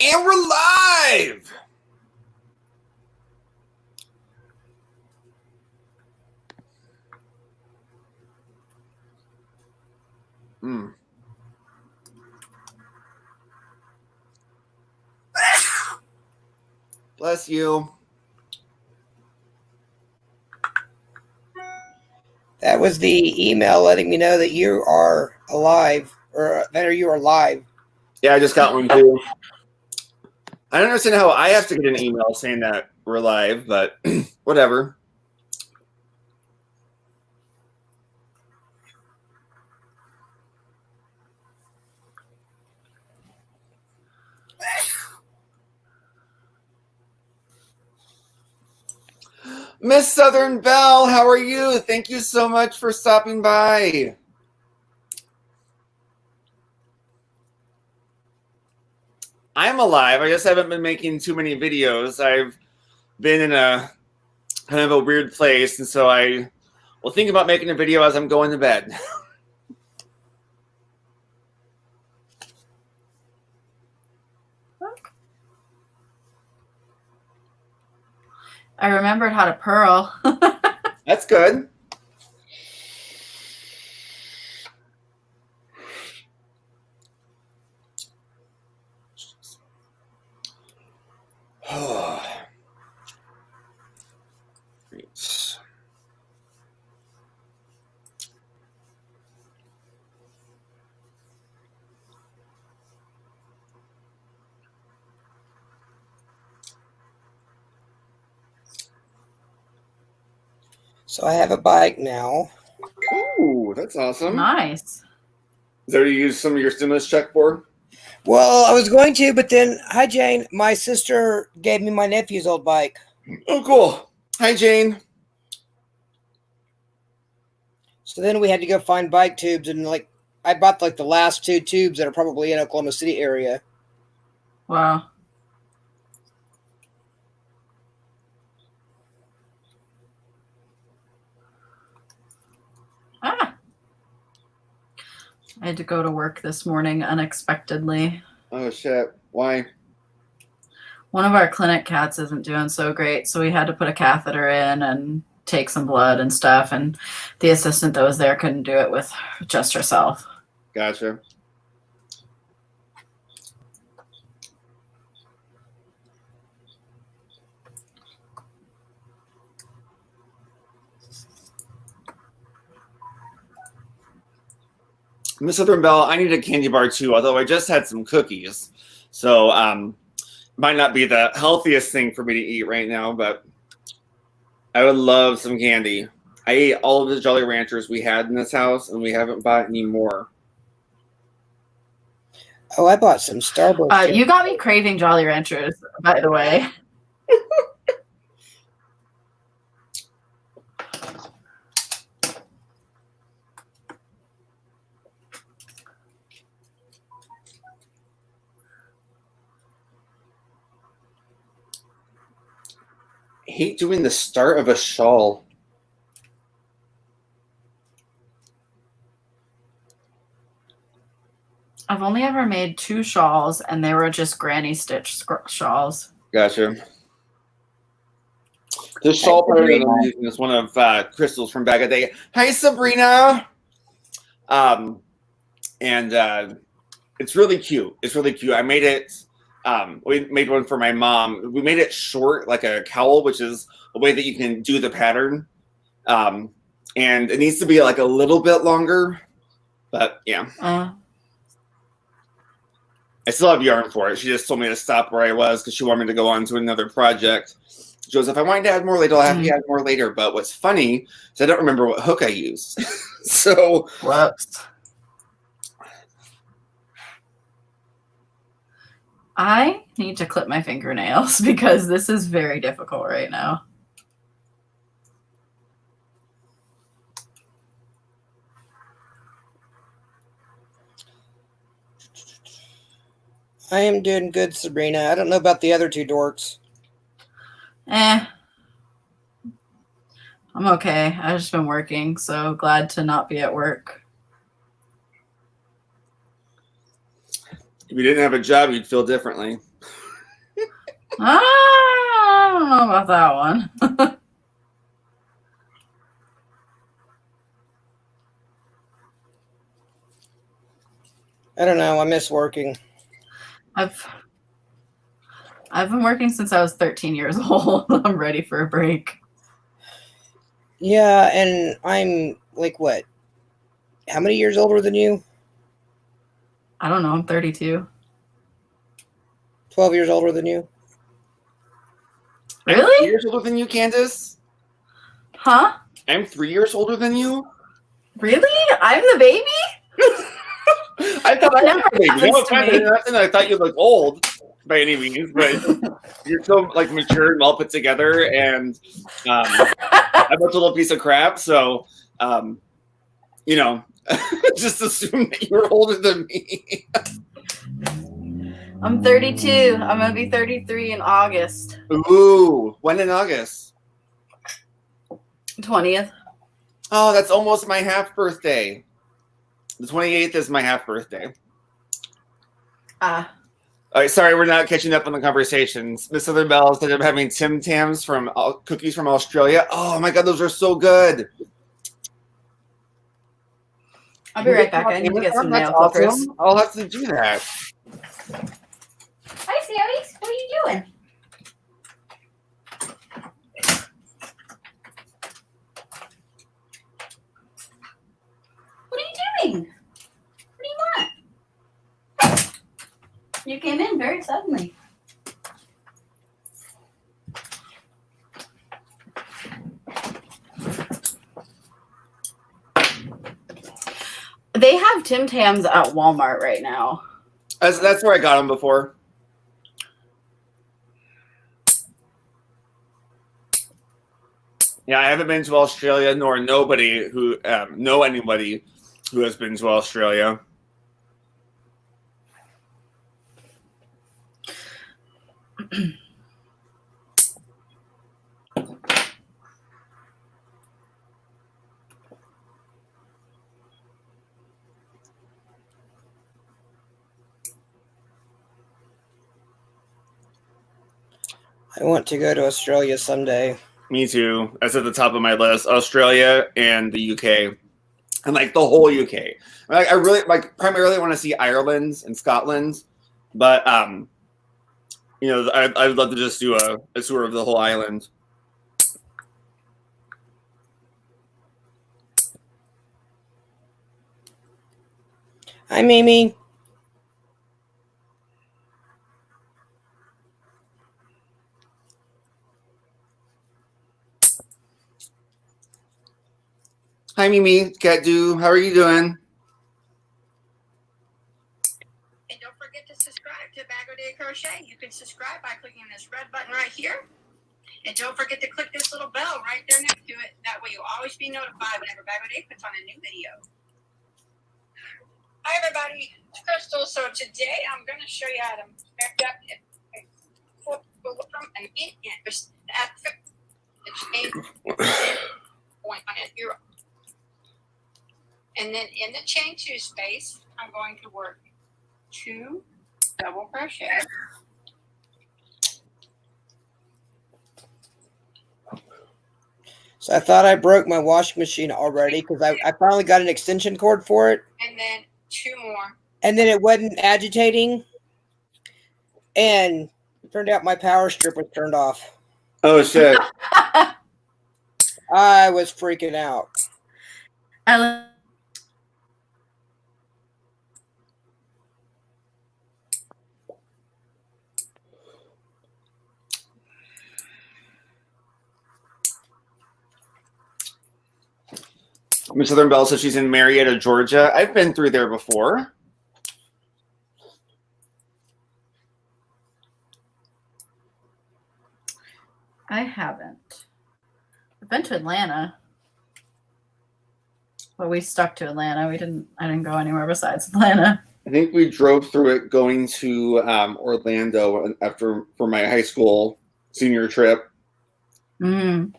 And we're live! Bless you. That was the email letting me know that you are alive, or that you are live. Yeah, I just got one too. I don't understand how I have to get an email saying that we're live, but whatever. Miss Southern Belle, how are you? Thank you so much for stopping by. I'm alive. I just haven't been making too many videos. I've been in a kind of a weird place, and so I will think about making a video as I'm going to bed. I remembered how to purl. That's good. So I have a bike now. Ooh, that's awesome. Nice. Is that what you use some of your stimulus check for? Well, I was going to, but then, hi, Jane. My sister gave me my nephew's old bike. Oh, cool. Hi, Jane. So then we had to go find bike tubes, and I bought the last 2 tubes that are probably in Oklahoma City area. Wow. I had to go to work this morning unexpectedly. Oh, shit. Why? One of our clinic cats isn't doing so great, so we had to put a catheter in and take some blood and stuff, and the assistant that was there couldn't do it with just herself. Gotcha. Miss Southern Belle, I need a candy bar too, although I just had some cookies. So might not be the healthiest thing for me to eat right now, but I would love some candy. I ate all of the Jolly Ranchers we had in this house, and we haven't bought any more. Oh, I bought some Starburst. You got me craving Jolly Ranchers, by the way. I hate doing the start of a shawl. I've only ever made 2 shawls, and they were just granny stitch shawls. Gotcha. This shawl pattern that I'm using is one of Crystal's from back in the day. Hi, Sabrina. And it's really cute. It's really cute. I made it. We made one for my mom. We made it short, like a cowl, which is a way that you can do the pattern. And it needs to be like a little bit longer, but yeah. I still have yarn for it. She just told me to stop where I was because she wanted me to go on to another project. She goes, if I wanted to add more later, I'll have to add more later. But what's funny is I don't remember what hook I used. So whoops. I need to clip my fingernails because this is very difficult right now. I am doing good, Sabrina. I don't know about the other 2 dorks. I'm okay. I've just been working, so glad to not be at work. If you didn't have a job, you'd feel differently. I don't know about that one. I don't know. I miss working. I've been working since I was 13 years old. I'm ready for a break. Yeah, and I'm like what? How many years older than you? I don't know. I'm 32. 12 years older than you? I'm Really? 3 years older than you, Candace. Huh? I'm 3 years older than you. Really? I'm the baby? I thought I was the baby. happens No, to me. nothing. I thought you looked old by any means, but you're so like mature and well put together, and I'm a little piece of crap. So, you know, just assume that you're older than me. I'm 32. I'm going to be 33 in August. Ooh, when in August? 20th. Oh, that's almost my half birthday. The 28th is my half birthday. All right, sorry, we're not catching up on the conversations. Miss Southern Belle said I'm having Tim Tams from cookies from Australia. Oh my god, those are so good. I'll be right back. I need to get some nail clippers. Awesome. I'll have to do that. Hi, Sammy. What are you doing? What are you doing? What do you want? You came in very suddenly. They have Tim Tams at Walmart right now. That's where I got them before. Yeah, I haven't been to Australia, nor nobody who know anybody who has been to Australia. I want to go to Australia someday. Me too. That's at the top of my list. Australia and the UK, and like the whole UK. Like I really primarily want to see Ireland and Scotland, but you know, I'd love to just do a tour of the whole island. Hi, Mimi. Hi, Mimi. Cat Do. How are you doing? And don't forget to subscribe to Bago Day Crochet. You can subscribe by clicking this red button right here. And don't forget to click this little bell right there next to it. That way you'll always be notified whenever Bago Day puts on a new video. Hi, everybody. It's Crystal. So today I'm going to show you how to make up from an in point on it. And then in the chain 2 space, I'm going to work 2 double crochet. So I thought I broke my washing machine already because I finally got an extension cord for it. And then 2 more. And then it wasn't agitating. And it turned out my power strip was turned off. Oh shit! I was freaking out. Miss Southern Belle says she's in Marietta, Georgia. I've been through there before. I haven't. I've been to Atlanta. But we stuck to Atlanta. I didn't go anywhere besides Atlanta. I think we drove through it going to Orlando for my high school senior trip. Mm.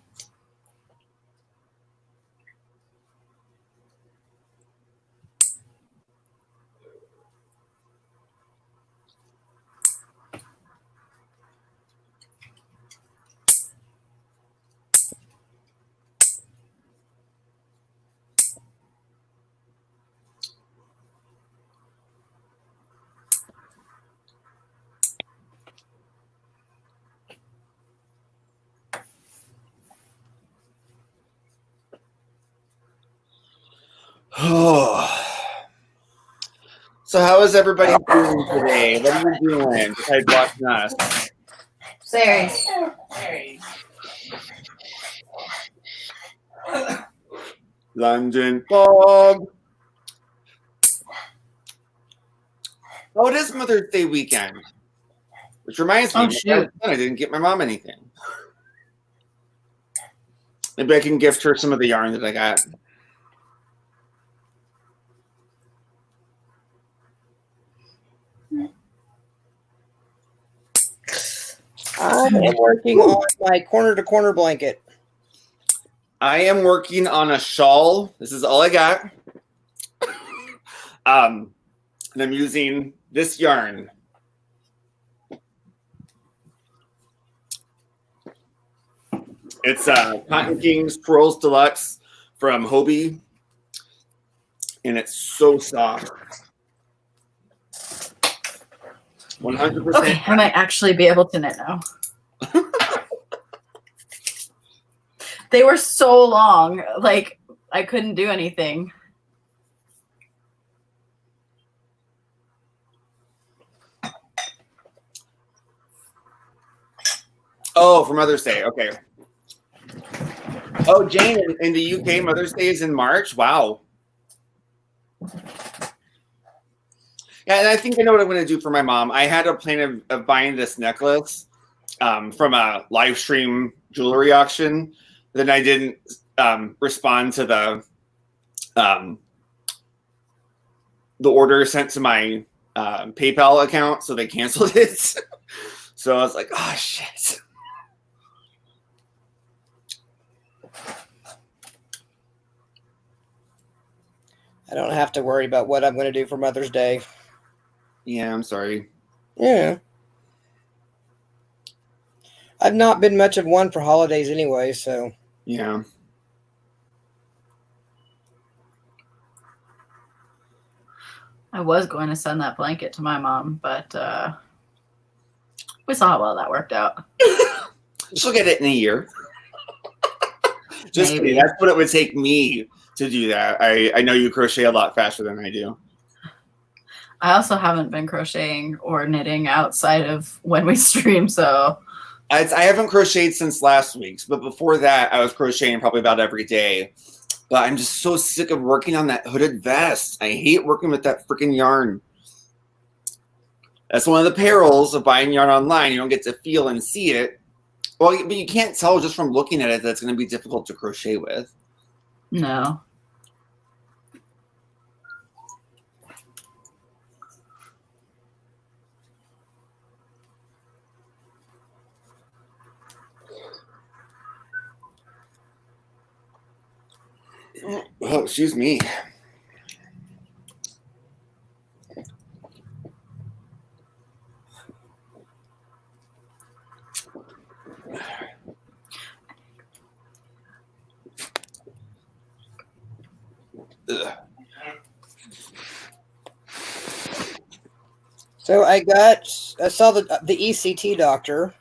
Oh. So how is everybody doing today? What are you doing besides watching us? Series. London fog. Oh, it is Mother's Day weekend. Which reminds me, Oh, shoot. I didn't get my mom anything. Maybe I can gift her some of the yarn that I got. I am working on my corner-to-corner blanket. I am working on a shawl. This is all I got. And I'm using this yarn. It's Cotton Kings Swirls Deluxe from Hobie. And it's so soft. 100%. Okay, I might actually be able to knit now. They were so long, like I couldn't do anything. Oh, for Mother's Day. Okay. Oh, Jane, in the UK, Mother's Day is in March. Wow. Yeah, and I think I know what I'm going to do for my mom. I had a plan of buying this necklace from a live stream jewelry auction. Then I didn't respond to the order sent to my PayPal account, so they canceled it. So I was like, oh, shit. I don't have to worry about what I'm going to do for Mother's Day. Yeah, I'm sorry. Yeah. I've not been much of one for holidays anyway, so. Yeah. I was going to send that blanket to my mom, but we saw how well that worked out. She'll get it in a year. Just Maybe. kidding. That's what it would take me to do that. I know you crochet a lot faster than I do. I also haven't been crocheting or knitting outside of when we stream, so I haven't crocheted since last week's, but before that, I was crocheting probably about every day. But I'm just so sick of working on that hooded vest. I hate working with that freaking yarn. That's one of the perils of buying yarn online. You don't get to feel and see it. Well, but you can't tell just from looking at it that it's going to be difficult to crochet with. no. Oh, excuse me. Ugh. So I saw the ECT doctor.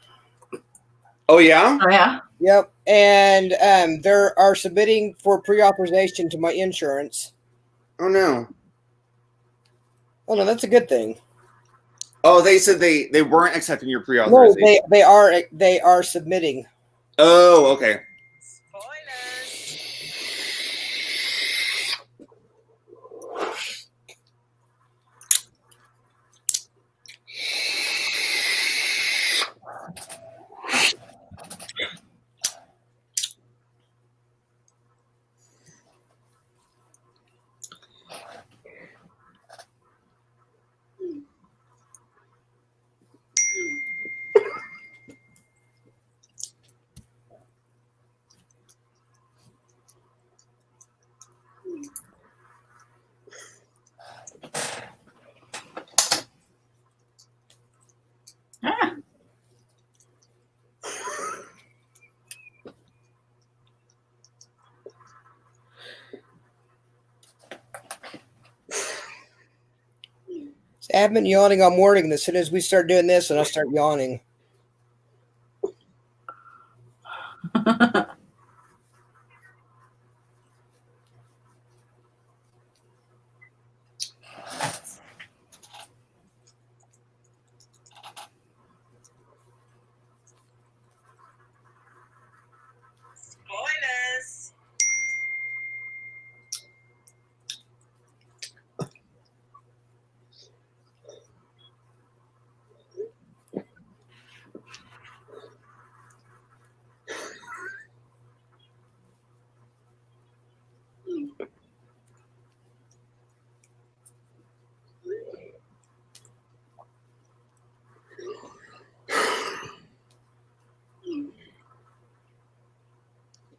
Oh, yeah? Oh yeah. Yep. And they are submitting for pre-authorization to my insurance. Oh, no. Oh, no, that's a good thing. Oh, they said they weren't accepting your No, pre-authorization. they are submitting. Oh, okay. Ah. I've been yawning all morning, and as soon as we start doing this, and I'll start yawning.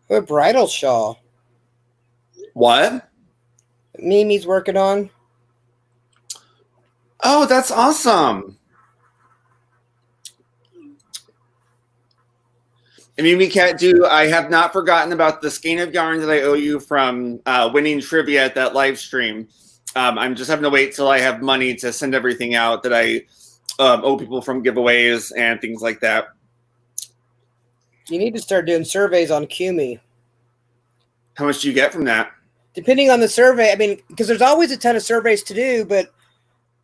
A bridal shawl. What? Mimi's working on. Oh, that's awesome. And Mimi Cat Do, I have not forgotten about the skein of yarn that I owe you from winning trivia at that live stream. I'm just having to wait till I have money to send everything out that I owe people from giveaways and things like that. You need to start doing surveys on Qme. How much do you get from that? Depending on the survey, I mean, because there's always a ton of surveys to do, but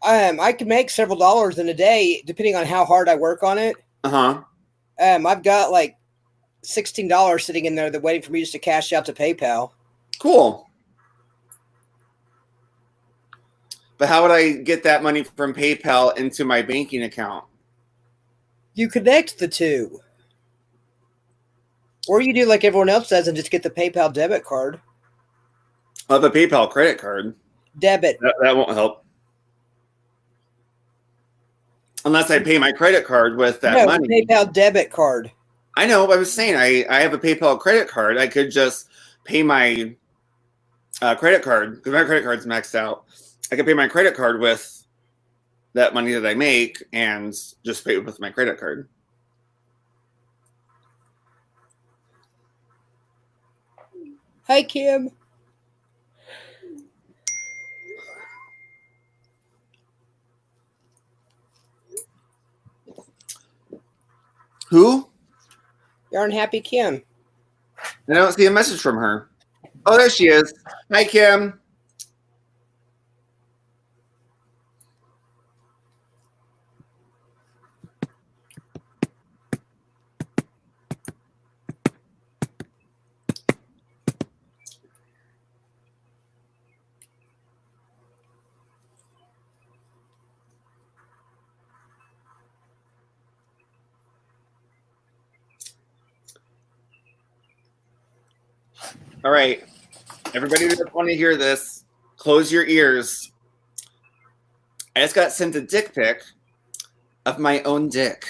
I can make several dollars in a day depending on how hard I work on it. Uh-huh. I've got like $16 sitting in there that waiting for me just to cash out to PayPal. Cool. But how would I get that money from PayPal into my banking account? You connect the two. Or you do like everyone else does and just get the PayPal debit card. I have a PayPal credit card. Debit. That won't help. Unless I pay my credit card with that money. PayPal debit card. I know. I was saying I have a PayPal credit card. I could just pay my credit card because my credit card's maxed out. I could pay my credit card with that money that I make and just pay it with my credit card. Hi, Kim. Who? Yarn Happy Kim. I don't see a message from her. Oh, there she is. Hi, Kim. All right. Everybody who doesn't want to hear this, close your ears. I just got sent a dick pic of my own dick.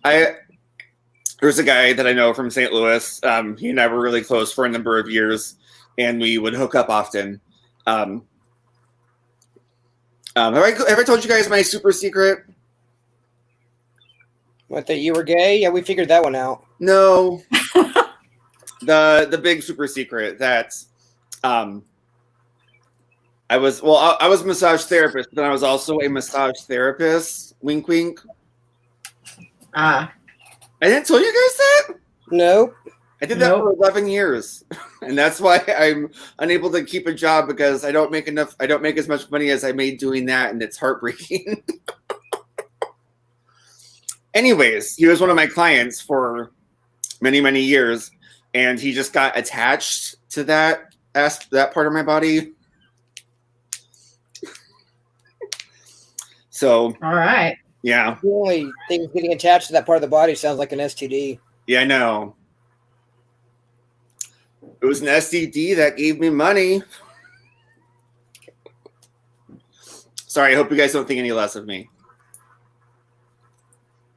There's a guy that I know from St. Louis. He and I were really close for a number of years, and we would hook up often. Have I told you guys my super secret? What, that you were gay? Yeah, we figured that one out. No. the big super secret that I was a massage therapist, but then I was also a massage therapist. Wink, wink. I didn't tell you guys that? Nope. I did that for 11 years. And that's why I'm unable to keep a job because I don't make as much money as I made doing that, and it's heartbreaking. Anyways, he was one of my clients for many, many years, and he just got attached to that part of my body. So, all right. Yeah. The only thing getting attached to that part of the body sounds like an STD. Yeah, I know. It was an STD that gave me money. Sorry, I hope you guys don't think any less of me.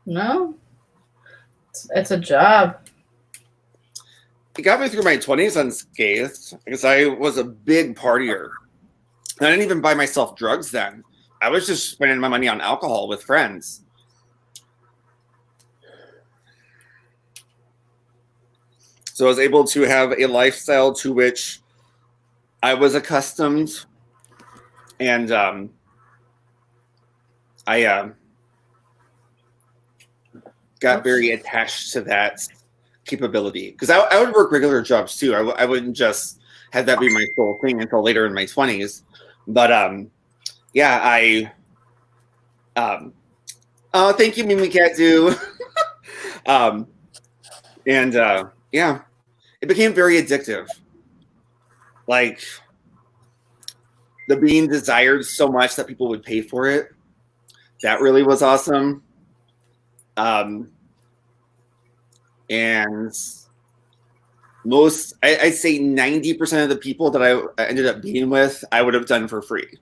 No, it's a job. It got me through my 20s unscathed because I was a big partier. And I didn't even buy myself drugs then. I was just spending my money on alcohol with friends. So I was able to have a lifestyle to which I was accustomed. And I got very attached to that capability because I would work regular jobs too. I wouldn't just have that be my sole thing until later in my 20s. But yeah, thank you, Mimi Cat Do. Yeah, it became very addictive. Like the being desired so much that people would pay for it. That really was awesome. And I'd say 90% of the people that I ended up being with, I would have done for free.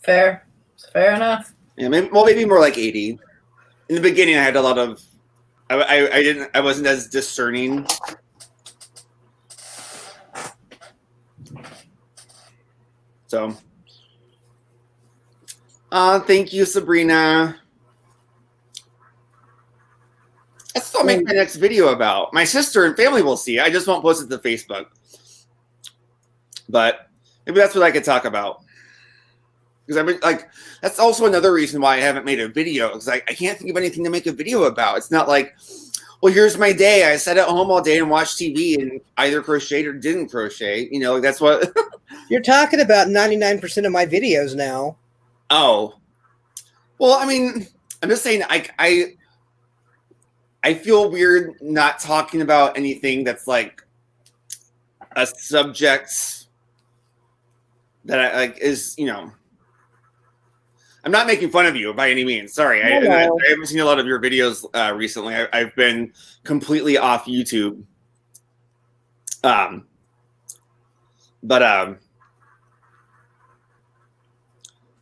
Fair enough. Yeah, maybe more like 80. in the beginning, I had a lot of. I wasn't as discerning. So, thank you, Sabrina. That's what I'll make my next video about. My sister and family will see. I just won't post it to Facebook. But maybe that's what I could talk about. Because I've been like, that's also another reason why I haven't made a video. Because I can't think of anything to make a video about. It's not like, well, here's my day. I sat at home all day and watched TV and either crocheted or didn't crochet. You know, that's what. You're talking about 99% of my videos now. Oh. Well, I mean, I'm just saying, I feel weird not talking about anything that's like a subject that I like is, you know. I'm not making fun of you by any means. Sorry. I haven't seen a lot of your videos recently. I've been completely off YouTube.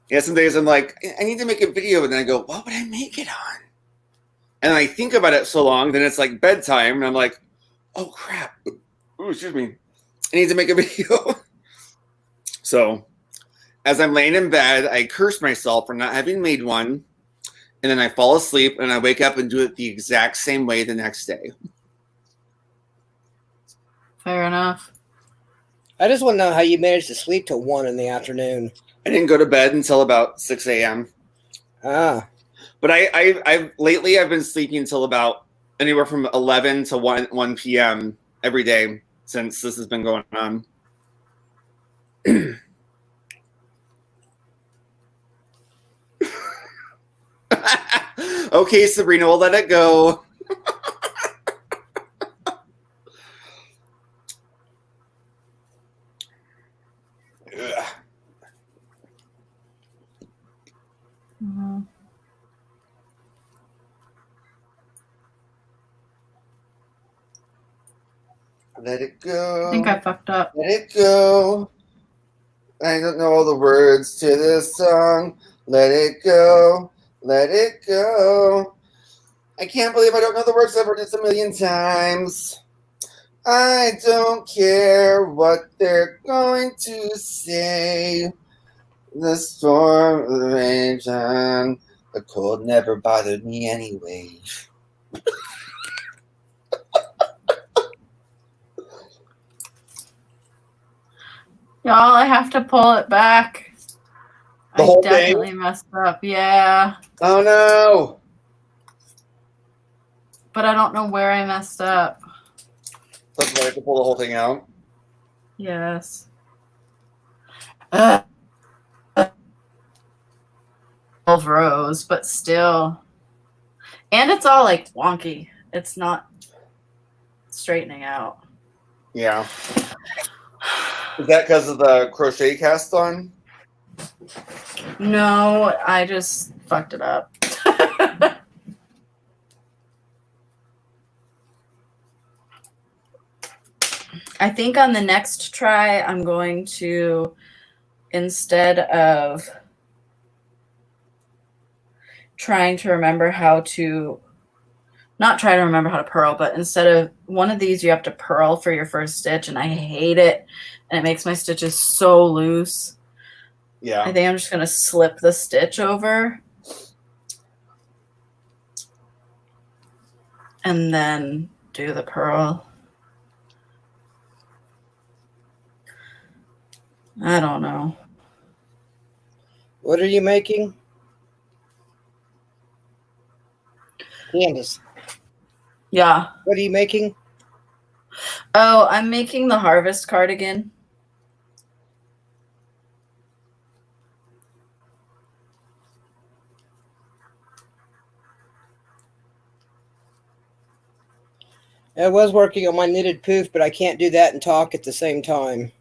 Yeah, some days I'm like, I need to make a video, and then I go, what would I make it on? And I think about it so long, then it's like bedtime, and I'm like, oh crap. Ooh, excuse me. I need to make a video. So as I'm laying in bed, I curse myself for not having made one, and then I fall asleep, and I wake up and do it the exact same way the next day. Fair enough. I just want to know how you managed to sleep till 1 in the afternoon. I didn't go to bed until about 6 a.m. Ah. But I've lately I've been sleeping until about anywhere from 11 to 1 p.m. every day since this has been going on. Okay, Sabrina, we'll let it go. Mm-hmm. Let it go. I think I fucked up. Let it go. I don't know all the words to this song. Let it go. Let it go. I can't believe I don't know the words. I've heard this a million times. I don't care what they're going to say. The storm, the rain, on. The cold never bothered me anyway. Y'all, I have to pull it back. The I whole definitely thing? messed up. Yeah. Oh no. But I don't know where I messed up. That's why I have to pull the whole thing out. Yes. 12 rows, but still. And it's all like wonky. It's not straightening out. Yeah. Is that because of the crochet cast on? No, I just fucked it up. I think on the next try, I'm going to, instead of trying to remember how to, not try to remember how to purl, but instead of one of these, you have to purl for your first stitch, and I hate it. And it makes my stitches so loose. Yeah. I think I'm just going to slip the stitch over. And then do the purl. I don't know. What are you making? Candace. Yeah. What are you making? Oh, I'm making the harvest cardigan. I was working on my knitted poof, but I can't do that and talk at the same time.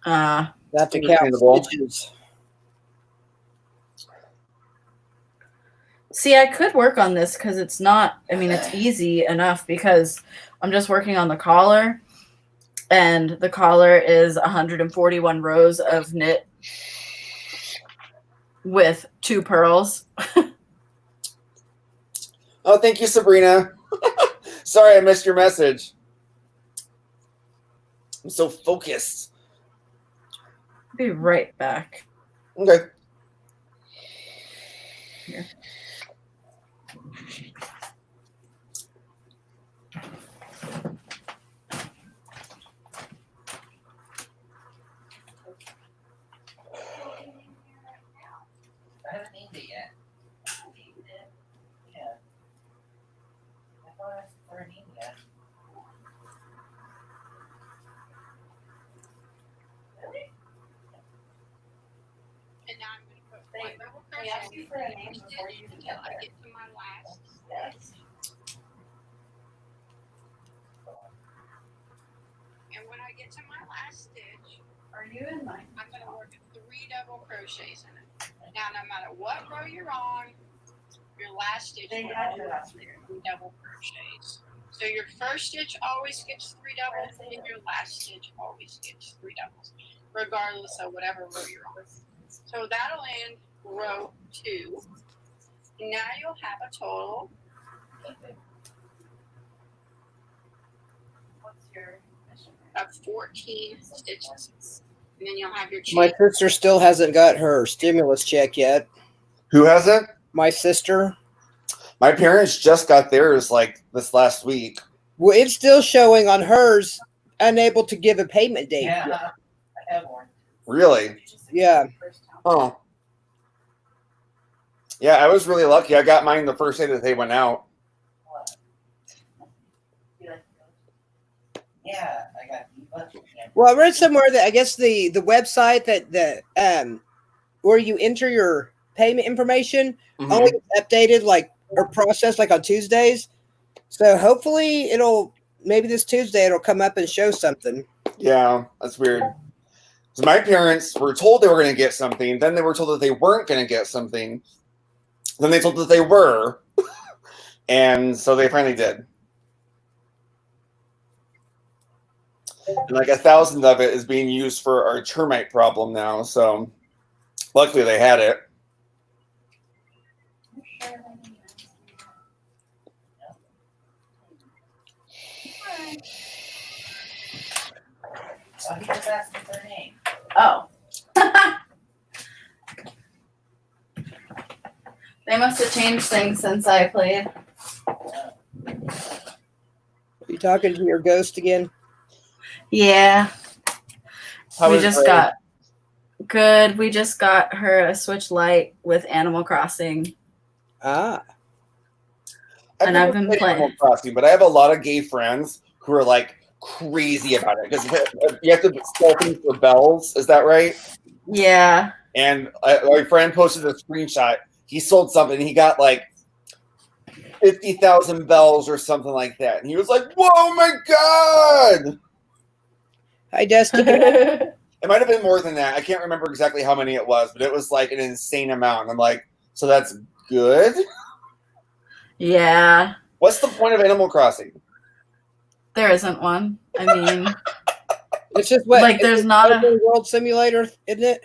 I have to count stitches. See, I could work on this because it's not, I mean, it's easy enough because I'm just working on the collar, and the collar is 141 rows of knit with 2 purls. Oh, thank you, Sabrina. Sorry, I missed your message. I'm so focused. Be right back. Okay. Here. I haven't named it yet. Yeah. I thought I asked for a name yet. Really? And now I'm going to put one double We asked crochet you for a name each before stitch you even until get I there. get to my last Yes. stitch. And when I get to my last stitch, Are you in mine? I'm going to work 3 double crochets in it. Now, no matter what row you're on, your last stitch They will had always to ask be 3 double crochets. So your first stitch always gets 3 doubles, and your last stitch always gets 3 doubles, regardless of whatever row you're on. So that'll end row 2. And now you'll have a total What's your mission? of 14 stitches. And then you'll have your chain. My sister still hasn't got her stimulus check yet. Who hasn't? My sister. My parents just got theirs like this last week. Well, it's still showing on hers, unable to give a payment date. Yeah, I have one. Really? Yeah. Oh. Yeah, I was really lucky. I got mine the first day that they went out. What? You like those? Yeah, I got you. Yeah. Well, I read somewhere that I guess the website that where you enter your payment information only gets updated like or processed like on Tuesdays. So hopefully maybe this Tuesday it'll come up and show something. Yeah, that's weird. So my parents were told they were going to get something. Then they were told that they weren't going to get something. Then they told that they were. And so they finally did. And like 1,000 of it is being used for our termite problem now. So luckily they had it. Oh, he just asked me for a name. Oh. They must have changed things since I played. Are you talking to your ghost again? Yeah. How We is just Ray? got good. We just got her a Switch Lite with Animal Crossing. Ah. And never I've been played playing. Animal Crossing, but I have a lot of gay friends who are like crazy about it because you have to sell things for bells. Is that right? Yeah. And my friend posted a screenshot. He sold something. He got like 50,000 bells or something like that. And he was like, "Whoa, my God!" Hi, Dusty. It might have been more than that. I can't remember exactly how many it was, but it was like an insane amount. I'm like, so that's good? Yeah. What's the point of Animal Crossing? There isn't one. I mean, It's just what like there's not a open world simulator, isn't it?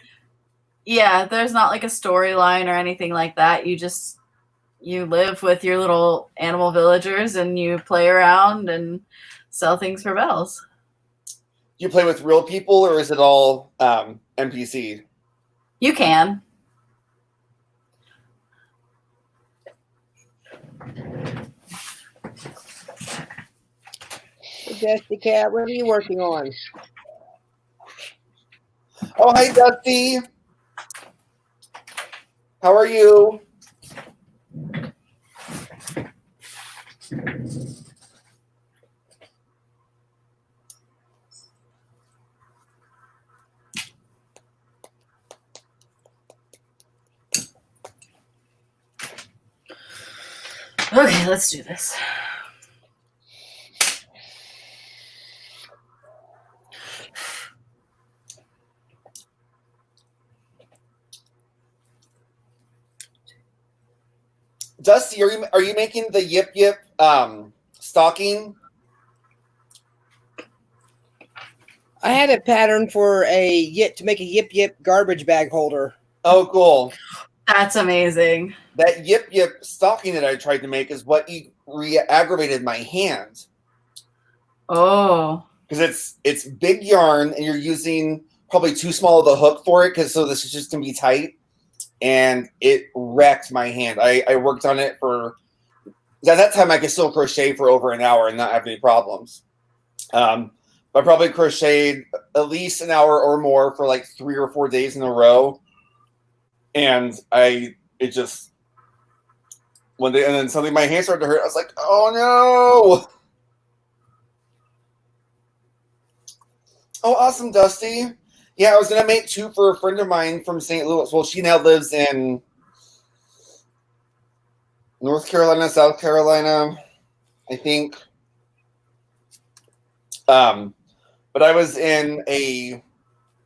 yeah, there's not like a storyline or anything like that. You live with your little animal villagers and you play around and sell things for bells. Do you play with real people or is it all NPC? You can. Hey, Dusty Cat, what are you working on? Oh, hi, Dusty. How are you? Okay, let's do this. Dusty, are you making the Yip Yip stocking? I had a pattern for to make a Yip Yip garbage bag holder. Oh, cool. That's amazing. That yip yip stocking that I tried to make is what aggravated my hand. Oh. Because it's big yarn and you're using probably too small of a hook for it so this is just gonna be tight, and it wrecked my hand. I worked on it for at that time I could still crochet for over an hour and not have any problems. I probably crocheted at least an hour or more for like 3 or 4 days in a row, and it just one day, and then suddenly my hand started to hurt. I was like, oh no. Oh, awesome, Dusty. Yeah, I was going to make 2 for a friend of mine from St. Louis. Well, she now lives in North Carolina, South Carolina, I think. But I was in a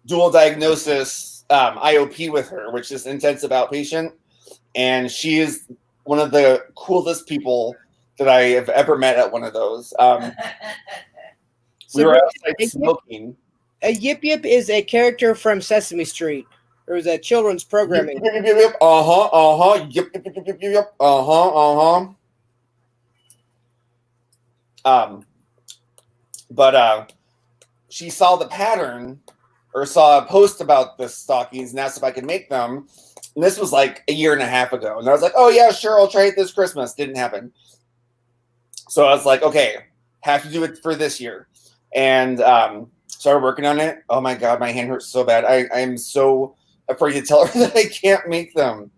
dual diagnosis IOP with her, which is intensive outpatient. And she is one of the coolest people that I have ever met at one of those. We were outside smoking. A Yip Yip is a character from Sesame Street. There was a children's programming. Yip, yip, yip, yip. Yip, yip, yip, yip, yip. But she saw the pattern or saw a post about the stockings and asked if I could make them. And this was like a year and a half ago. And I was like, oh yeah, sure, I'll try it this Christmas. Didn't happen. So I was like, okay, have to do it for this year. And started working on it. Oh my God, my hand hurts so bad. I am so afraid to tell her that I can't make them.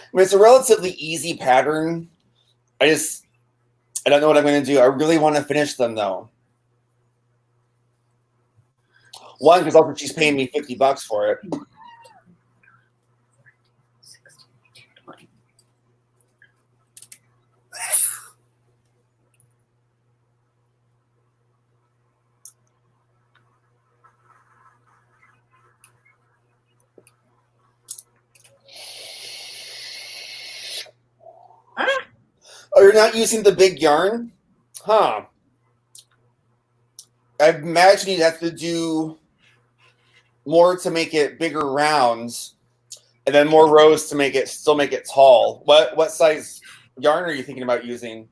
I mean, it's a relatively easy pattern. I don't know what I'm going to do. I really want to finish them though. One, because also she's paying me $50 for it. Oh, you're not using the big yarn? Huh. I imagine you'd have to do more to make it bigger rounds, and then more rows to still make it tall. What size yarn are you thinking about using?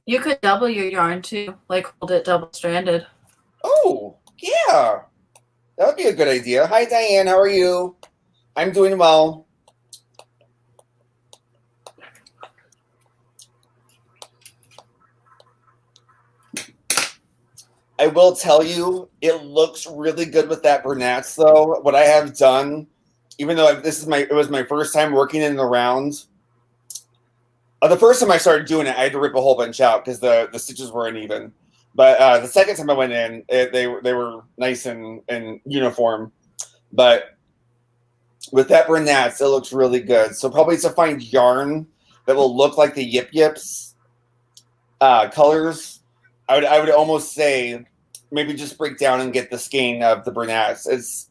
You could double your yarn too, like hold it double stranded. Oh, yeah. That would be a good idea. Hi, Diane. How are you? I'm doing well. I will tell you, it looks really good with that Bernat's, though. What I have done, even though it was my first time working in the round. The first time I started doing it, I had to rip a whole bunch out because the stitches were uneven. But the second time I went in, they were nice and uniform. But with that Bernat's, it looks really good. So probably to find yarn that will look like the Yip Yips colors. I would almost say maybe just break down and get the skein of the Bernat's.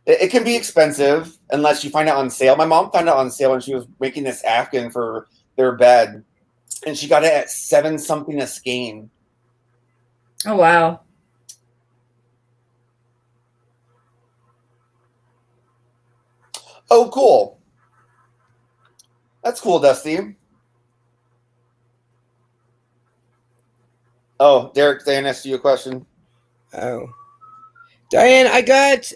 It can be expensive unless you find it on sale. My mom found it on sale when she was making this Afghan for their bed, and she got it at $7 something a skein. Oh wow! Oh, cool. That's cool, Dusty. Oh, Derek, Diane asked you a question. Oh. Diane, I got,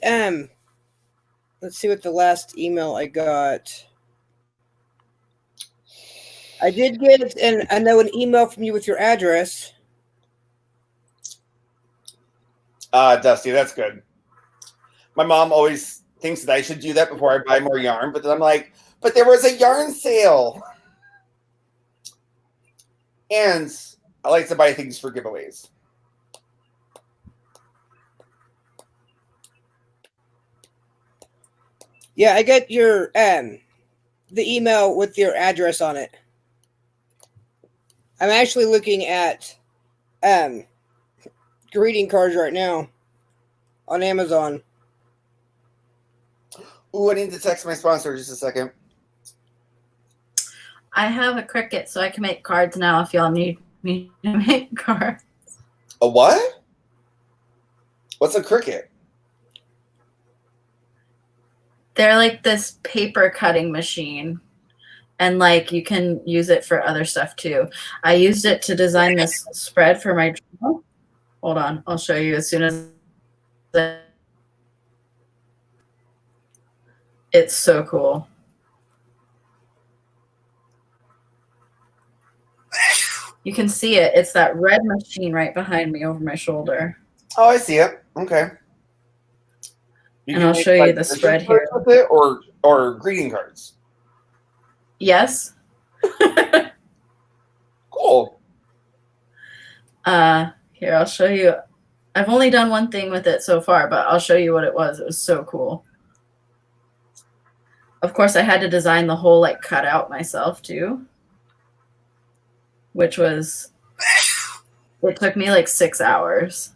let's see what the last email I got. I did get an email from you with your address. Dusty, that's good. My mom always thinks that I should do that before I buy more yarn, but then I'm like, but there was a yarn sale. And I like to buy things for giveaways. Yeah, I got your the email with your address on it. I'm actually looking at greeting cards right now on Amazon. Ooh, I need to text my sponsor just a second. I have a Cricut, so I can make cards now if y'all need me to make cards. A what? What's a Cricut? They're like this paper cutting machine. And like you can use it for other stuff too. I used it to design this spread for my journal. Hold on, I'll show you as soon as it's so cool. You can see it. It's that red machine right behind me over my shoulder. Oh, I see it. Okay. And I'll show you the spread here. With it or greeting cards. Yes. Cool. Here, I'll show you. I've only done one thing with it so far, but I'll show you what it was. It was so cool. Of course, I had to design the whole like cutout myself too, which was, it took me like 6 hours.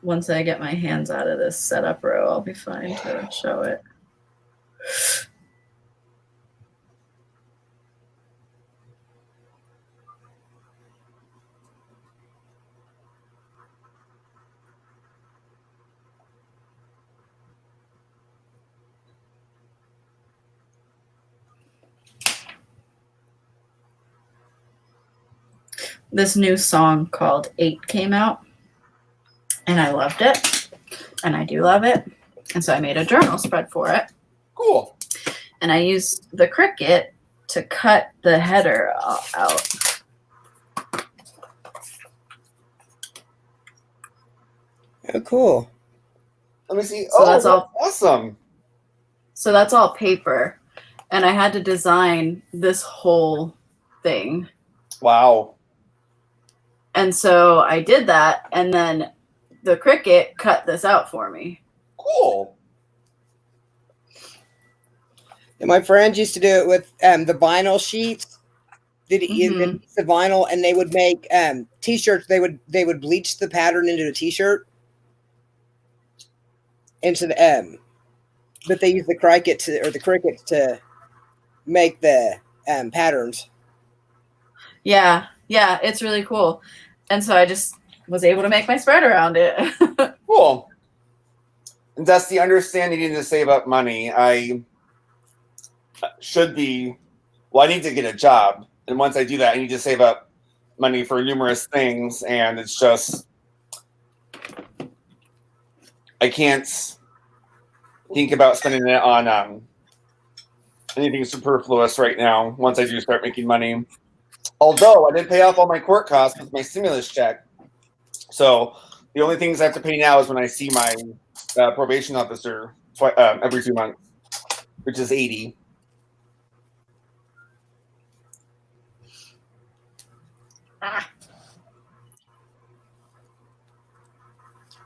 Once I get my hands out of this setup row, I'll be fine to show it. This new song called 8 came out, and I loved it, and I do love it, and so I made a journal spread for it. Cool. And I used the Cricut to cut the header out. Oh, cool. Let me see. So that's all. Awesome. So that's all paper, and I had to design this whole thing. Wow. And so I did that, and then the Cricut cut this out for me. Cool. And my friends used to do it with the vinyl sheets. Did the vinyl, and they would make t-shirts. They would bleach the pattern into a t-shirt. Into the but they use the Cricut to make the patterns. Yeah, it's really cool. And so I just was able to make my spread around it. Cool. And that's the understanding to save up money. I should be, well, I need to get a job. And once I do that, I need to save up money for numerous things. And it's just, I can't think about spending it on anything superfluous right now once I do start making money. Although I did pay off all my court costs with my stimulus check. So the only things I have to pay now is when I see my probation officer every 2 months, which is $80.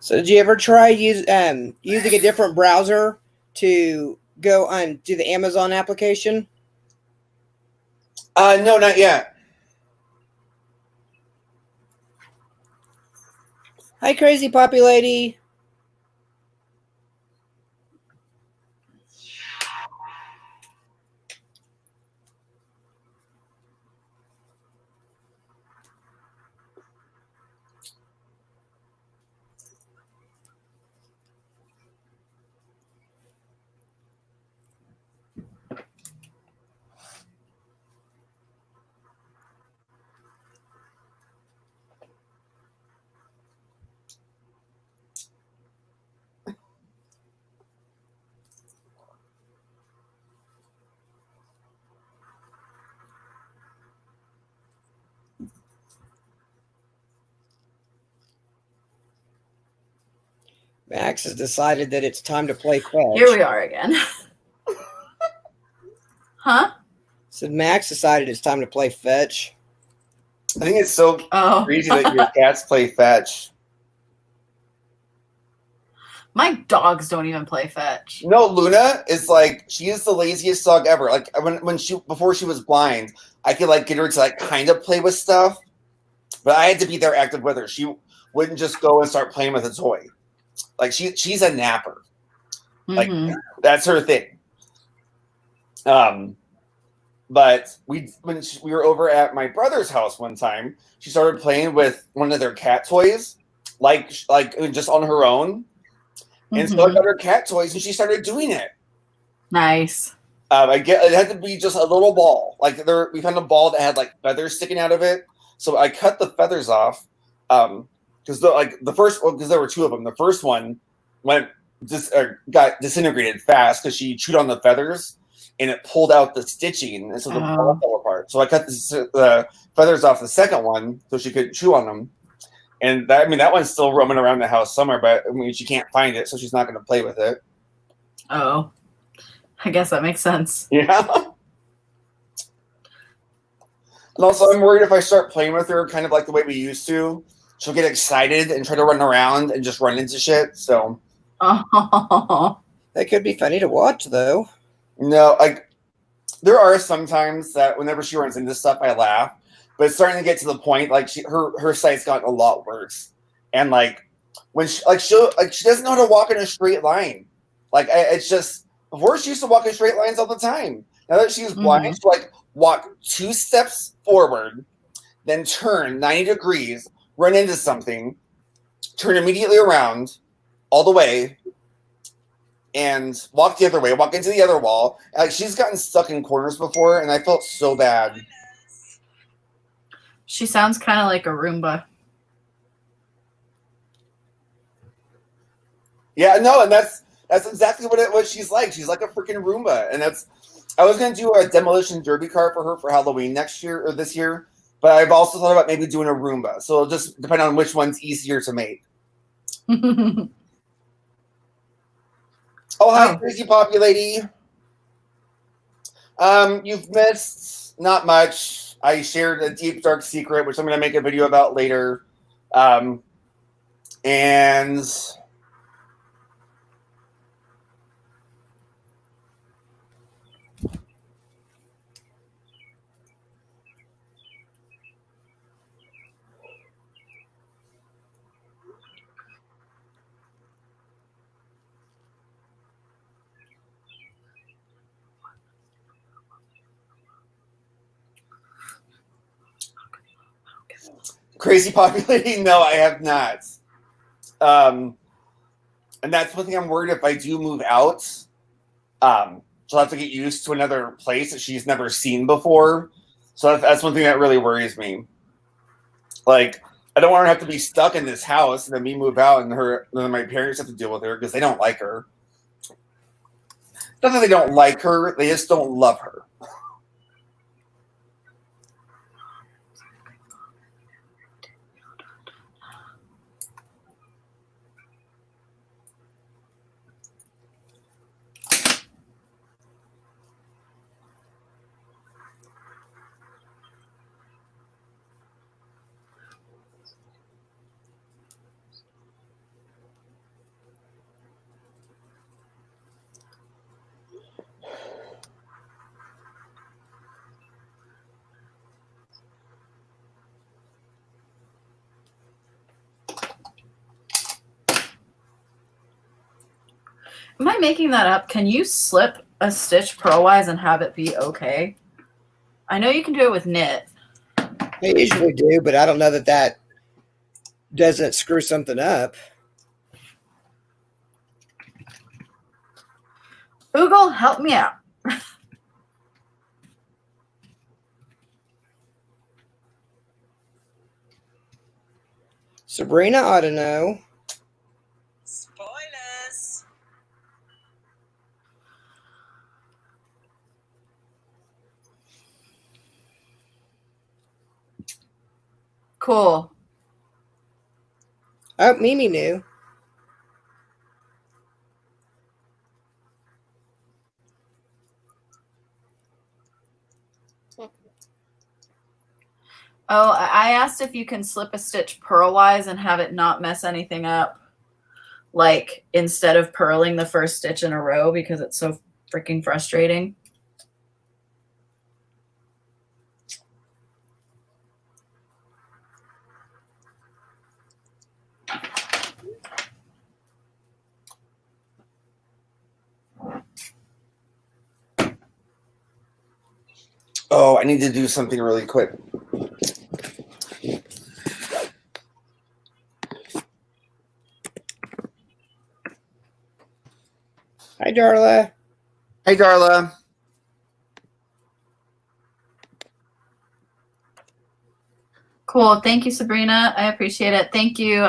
So did you ever try using a different browser to go on to the Amazon application? No, not yet. Hi, crazy poppy lady. Max has decided that it's time to play fetch. Here we are again. Huh? So Max decided it's time to play fetch. I think it's so crazy that your cats play fetch. My dogs don't even play fetch. No, Luna is like, she is the laziest dog ever. Like before she was blind, I could like get her to like kind of play with stuff, but I had to be there active with her. She wouldn't just go and start playing with a toy. Like she's a napper. Like that's her thing. But when we were over at my brother's house one time, she started playing with one of their cat toys, like just on her own. And so I got her cat toys, and she started doing it. Nice. It had to be just a little ball. Like we found a ball that had like feathers sticking out of it. So I cut the feathers off because because there were two of them. The first one got disintegrated fast because she chewed on the feathers and it pulled out the stitching, and so the ball fell apart. So I cut the feathers off the second one so she could chew on them. And that one's still roaming around the house somewhere, but she can't find it, so she's not going to play with it. Oh, I guess that makes sense. Yeah. And also, I'm worried if I start playing with her kind of like the way we used to, she'll get excited and try to run around and just run into shit. So, That could be funny to watch, though. no, there are some times that whenever she runs into stuff, I laugh. But it's starting to get to the point like her sight's gotten a lot worse, and when she doesn't know how to walk in a straight line. It's just before she used to walk in straight lines all the time. Now that she's blind, she'll walk 2 steps forward, then turn 90 degrees, run into something, turn immediately around, all the way, and walk the other way, walk into the other wall. She's gotten stuck in corners before, and I felt so bad. She sounds kind of like a Roomba. Yeah, no, and that's exactly what she's like. She's like a freaking Roomba, and I was gonna do a demolition derby car for her for Halloween next year or this year, but I've also thought about maybe doing a Roomba. So it'll just depend on which one's easier to make. Oh, hi, Crazy Poppy Lady. You've missed not much. I shared a deep, dark secret, which I'm going to make a video about later. And Crazy Poppy Lady, no, I have not. And that's one thing I'm worried if I do move out. She'll have to get used to another place that she's never seen before. So that's one thing that really worries me. I don't want her to have to be stuck in this house and then me move out and then my parents have to deal with her because they don't like her. Not that they don't like her, they just don't love her. Am I making that up? Can you slip a stitch purlwise and have it be okay? I know you can do it with knit. I usually do, but I don't know that doesn't screw something up. Google, help me out. Sabrina ought to know. Spoilers. Cool. Oh, Mimi knew. Oh, I asked if you can slip a stitch purlwise and have it not mess anything up. Like instead of purling the first stitch in a row because it's so freaking frustrating. Oh, I need to do something really quick. Hi, Darla. Hey, Darla. Cool. Thank you, Sabrina. I appreciate it. Thank you.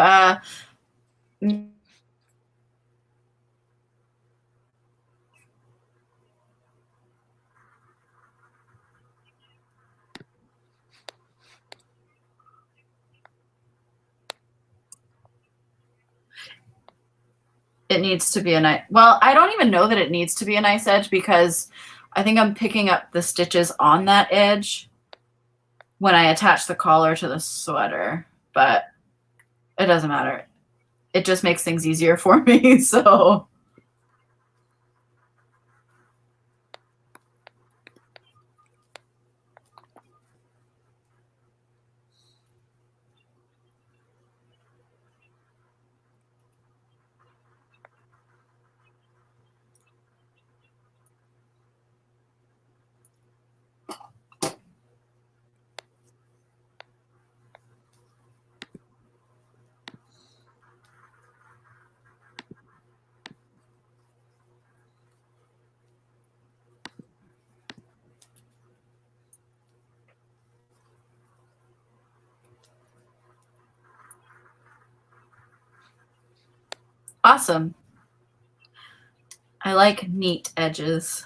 It needs to be a nice, well, I don't even know that it needs to be a nice edge because I think I'm picking up the stitches on that edge when I attach the collar to the sweater, but it doesn't matter. It just makes things easier for me. So awesome. I like neat edges.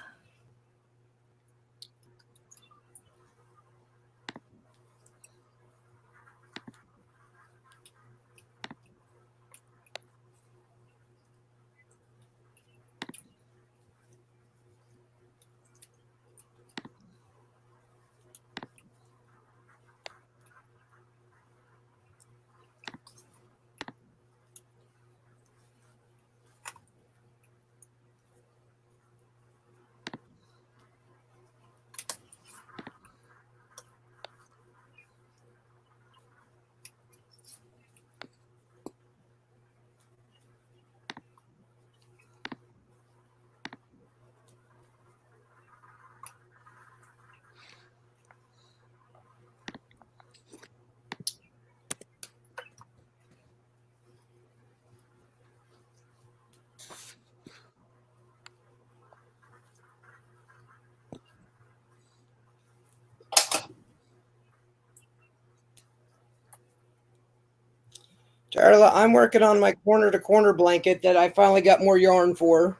Darla, I'm working on my corner to corner blanket that I finally got more yarn for.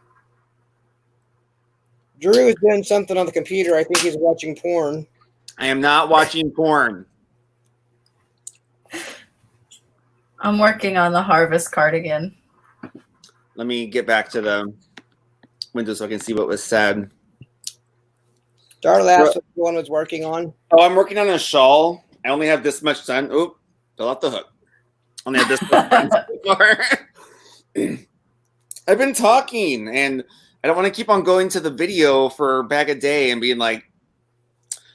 Drew is doing something on the computer. I think he's watching porn. I am not watching porn. I'm working on the harvest cardigan. Let me get back to the window so I can see what was said. Darla asked what the one was working on. Oh, I'm working on a shawl. I only have this much done. Oop, fell off the hook. Only have this much done so far. I've been talking, and I don't want to keep on going to the video for a bag a day and being like,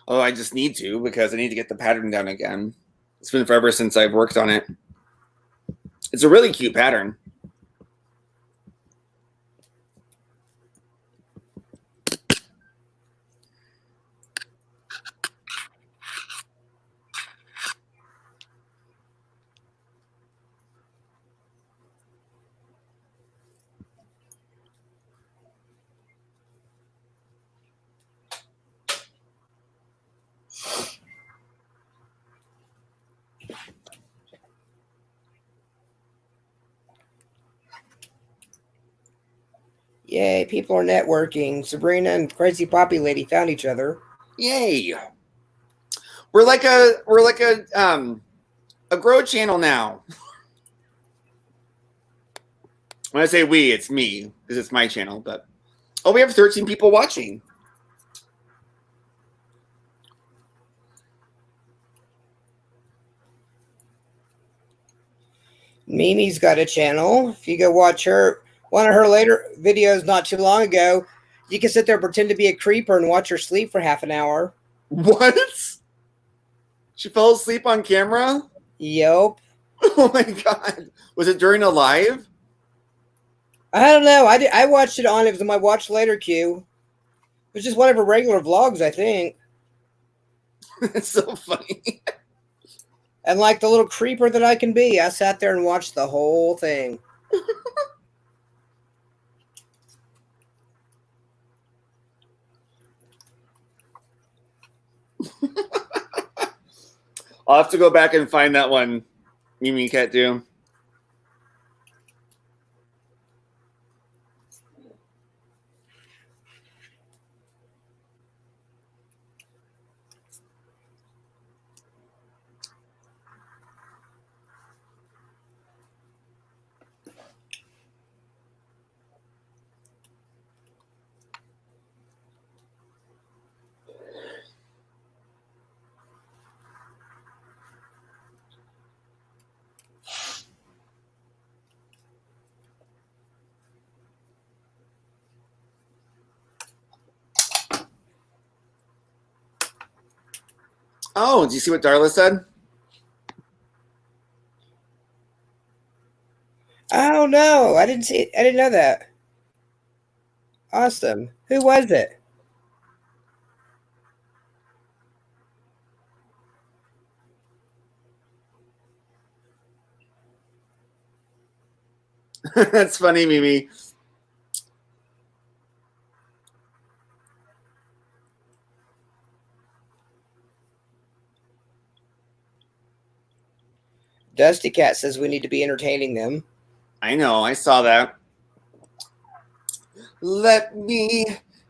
oh, I just need to because I need to get the pattern down again. It's been forever since I've worked on it. It's a really cute pattern. Yay, people are networking. Sabrina and Crazy Poppy Lady found each other. Yay. We're like a grow channel now. When I say we, it's me, because it's my channel, but oh, we have 13 people watching. Mimi's got a channel. If you go watch one of her later videos not too long ago, you can sit there and pretend to be a creeper and watch her sleep for half an hour. What? She fell asleep on camera? Yep. Oh my god. Was it during a live? I don't know. I watched it on my watch later queue. It was just one of her regular vlogs, I think. It's so funny. And like the little creeper that I can be, I sat there and watched the whole thing. I'll have to go back and find that one. Mimi Cat do. Oh, do you see what Darla said? Oh no, I didn't see. I didn't know that. Awesome. Who was it? That's funny, Mimi. Dusty Cat says we need to be entertaining them. I know, I saw that. Let me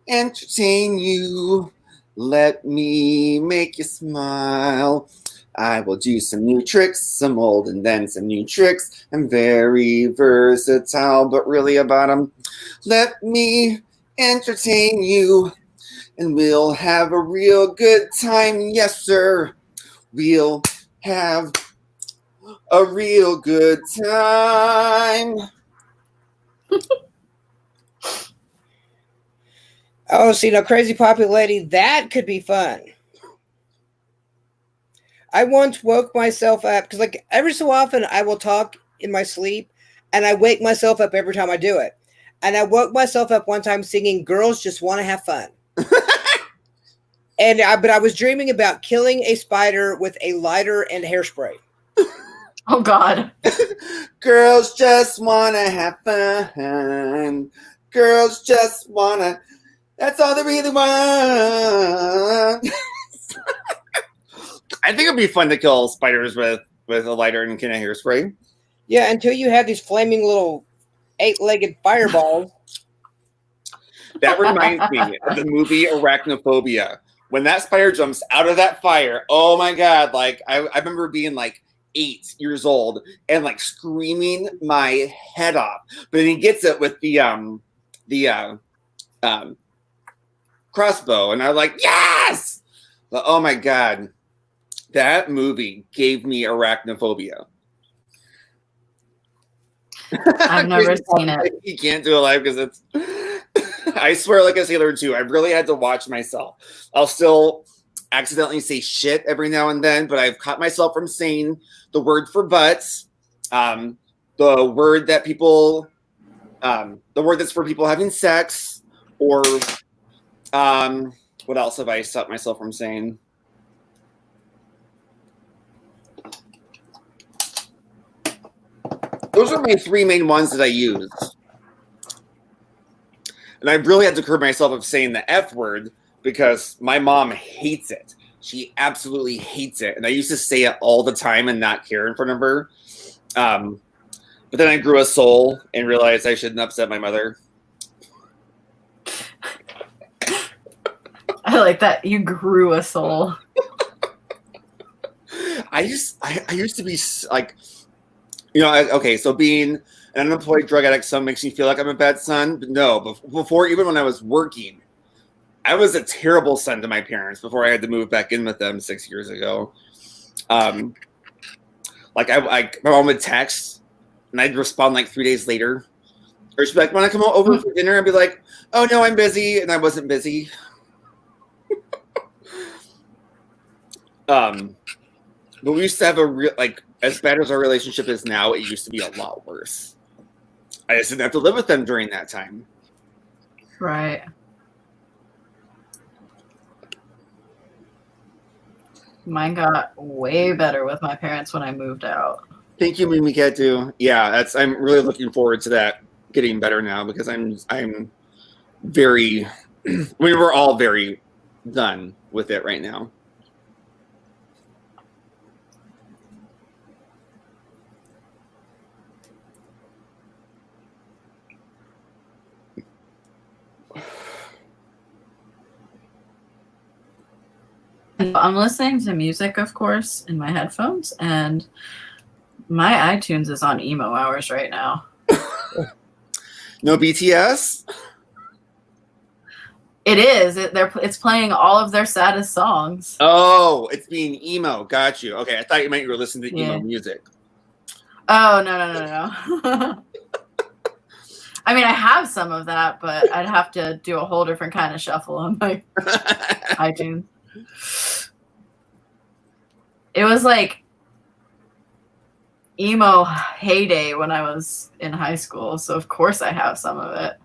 entertain you. Let me make you smile. I will do some new tricks, some old and then some new tricks. I'm very versatile, but really about them. Let me entertain you, and we'll have a real good time. Yes, sir. We'll have a real good time. Oh, see, now Crazy Poppy Lady, that could be fun. I once woke myself up because, like, every so often I will talk in my sleep, and I wake myself up every time I do it. And I woke myself up one time singing "Girls Just Want to Have Fun," but I was dreaming about killing a spider with a lighter and hairspray. Oh God. Girls just want to have fun. Girls just want to. That's all they really want. I think it'd be fun to kill spiders with a lighter and can of hairspray. Yeah, until you have these flaming little 8-legged fireballs. That reminds me of the movie Arachnophobia. When that spider jumps out of that fire, oh my God, like I remember being like 8 years old and like screaming my head off. But then he gets it with the crossbow, and I was like, yes! But, oh my God. That movie gave me arachnophobia. I've never seen it. You can't do it live because it's. I swear, like a sailor too. I really had to watch myself. I'll still accidentally say shit every now and then, but I've caught myself from saying the word for butts, the word that people, the word that's for people having sex, or what else have I stopped myself from saying? Those are my 3 main ones that I use. And I really had to curb myself of saying the F word because my mom hates it. She absolutely hates it. And I used to say it all the time and not care in front of her. But then I grew a soul and realized I shouldn't upset my mother. I like that. You grew a soul. I used to be like, you know, okay, so being an unemployed drug addict, some makes me feel like I'm a bad son. But no, before, even when I was working, I was a terrible son to my parents before I had to move back in with them 6 years ago. Like my mom would text and I'd respond like 3 days later. Or she'd be like, "Want to come over for dinner?" I'd be like, "Oh no, I'm busy," and I wasn't busy. But we used to have a real, like, as bad as our relationship is now, it used to be a lot worse. I just didn't have to live with them during that time. Right. Mine got way better with my parents when I moved out. Thank you, Mimi Ketu. Yeah, I'm really looking forward to that getting better now because I'm very we're all very done with it right now. I'm listening to music, of course, in my headphones, and my iTunes is on emo hours right now. No BTS? It is. It's playing all of their saddest songs. Oh, it's being emo. Got you. Okay, I thought you meant you were listening to emo music. Oh, no. I mean, I have some of that, but I'd have to do a whole different kind of shuffle on my iTunes. It was like emo heyday when I was in high school, so of course I have some of it.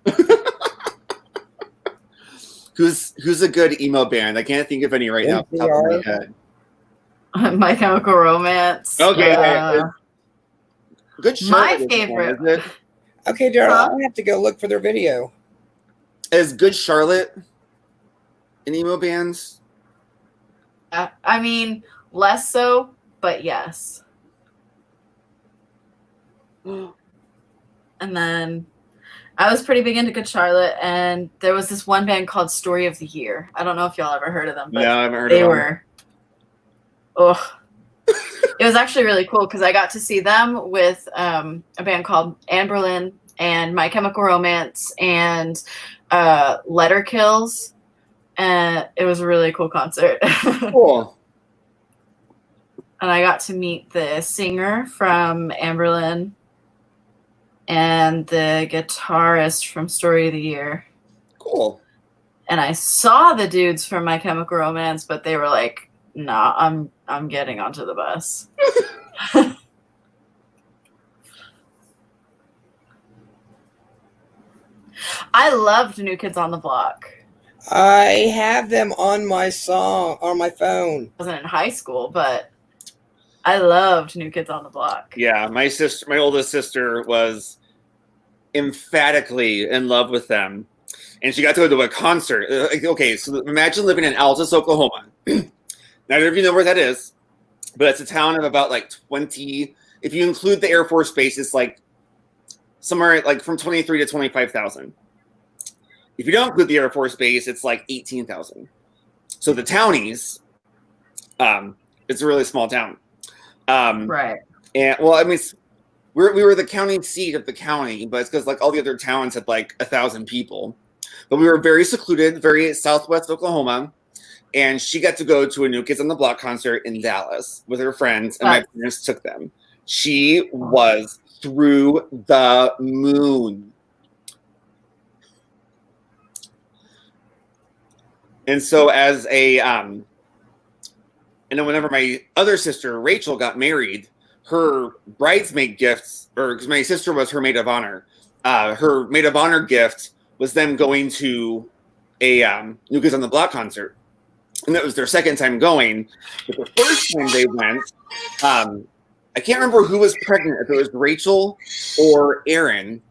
Who's a good emo band? I can't think of any right now off the top of my head. My Chemical Romance. Okay. Good show. My favorite. Is it? Okay, Daryl, I have to go look for their video. Is Good Charlotte in emo bands? I mean, less so, but yes. And then I was pretty big into Good Charlotte, and there was this one band called Story of the Year. I don't know if y'all ever heard of them, but no, I haven't heard of them. They were. Oh, it was actually really cool because I got to see them with a band called Anberlin and My Chemical Romance and Letter Kills, and it was a really cool concert. Cool. And I got to meet the singer from Anberlin and the guitarist from Story of the Year. Cool. And I saw the dudes from My Chemical Romance, but they were like, "Nah, I'm getting onto the bus." I loved New Kids on the Block. I have them on my phone. I wasn't in high school, but I loved New Kids on the Block. Yeah, my oldest sister was emphatically in love with them, and she got to go to a concert. Okay, so imagine living in Altus, Oklahoma. Neither of you know where that is, but it's a town of about like 20. If you include the Air Force Base, it's like somewhere like from 23 to 25,000. If you don't include the Air Force Base, it's like 18,000. So the townies, it's a really small town. Right. And well, I mean, we were the county seat of the county, but it's because like all the other towns had like 1,000 people. But we were very secluded, very Southwest Oklahoma. And she got to go to a New Kids on the Block concert in Dallas with her friends, and my parents took them. She was through the moon. And so as a, and then whenever my other sister, Rachel, got married, her bridesmaid gifts, or because my sister was her maid of honor, her maid of honor gift was them going to a New Kids on the Block concert. And that was their second time going. But the first time they went, I can't remember who was pregnant, if it was Rachel or Erin.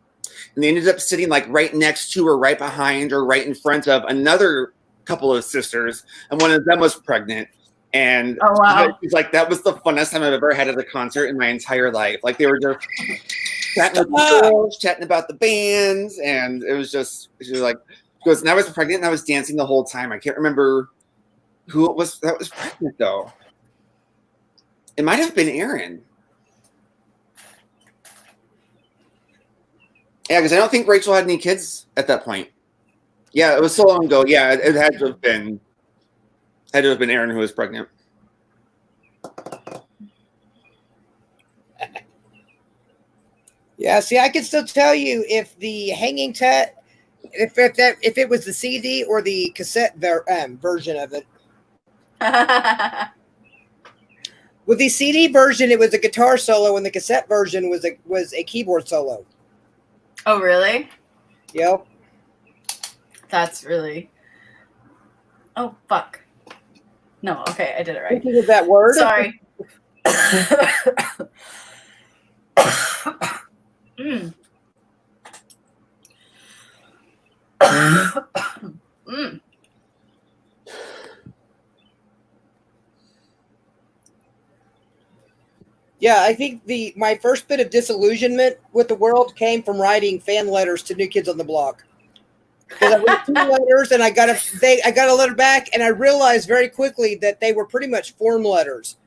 And they ended up sitting like right next to or right behind or right in front of another couple of sisters. And one of them was pregnant. And oh, wow. She's like, that was the funnest time I've ever had at a concert in my entire life. Like they were just chatting with the girls, chatting about the bands. And it was just, she was like, she goes, and I was pregnant and I was dancing the whole time. I can't remember who it was that was pregnant though. It might have been Erin. Yeah, because I don't think Rachel had any kids at that point. Yeah, it was so long ago. Yeah, it had to have been Erin who was pregnant. Yeah, see, I can still tell you if the hanging tat, if it was the CD or the cassette version of it. With the CD version, it was a guitar solo, and the cassette version was a keyboard solo. Oh, really? Yep. That's really. Oh, fuck. No, okay, I did it right. Thinking of that word. Sorry. Mm. Mm. Yeah, I think my first bit of disillusionment with the world came from writing fan letters to New Kids on the Block. Because I wrote 2 letters and I got a letter back, and I realized very quickly that they were pretty much form letters.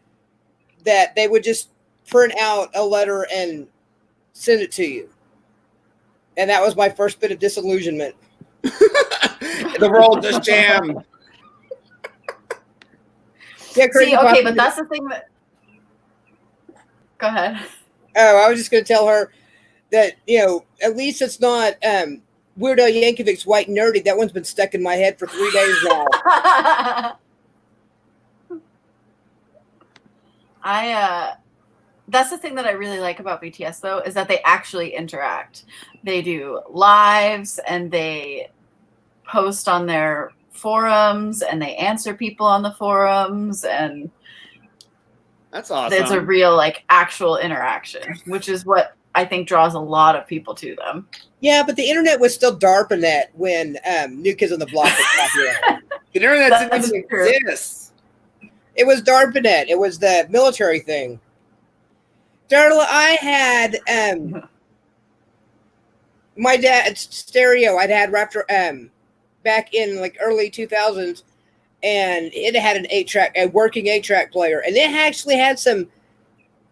That they would just print out a letter and send it to you. And that was my first bit of disillusionment. The world just jammed. Yeah, See, okay, but that's the thing that. Go ahead. Oh, I was just going to tell her that, at least it's not Weird Al Yankovic's White Nerdy. That one's been stuck in my head for 3 days now. That's the thing that I really like about BTS, though, is that they actually interact. They do lives and they post on their forums and they answer people on the forums, and That's awesome. it's a real, actual interaction, which is what I think draws a lot of people to them. Yeah, but the internet was still DARPAnet when New Kids on the Block was popular. The internet That's didn't true. exist. It was DARPANET. It was the military thing. Darla, I had my dad's stereo. I'd had Raptor back in early 2000s, and it had a working 8-track player, and it actually had some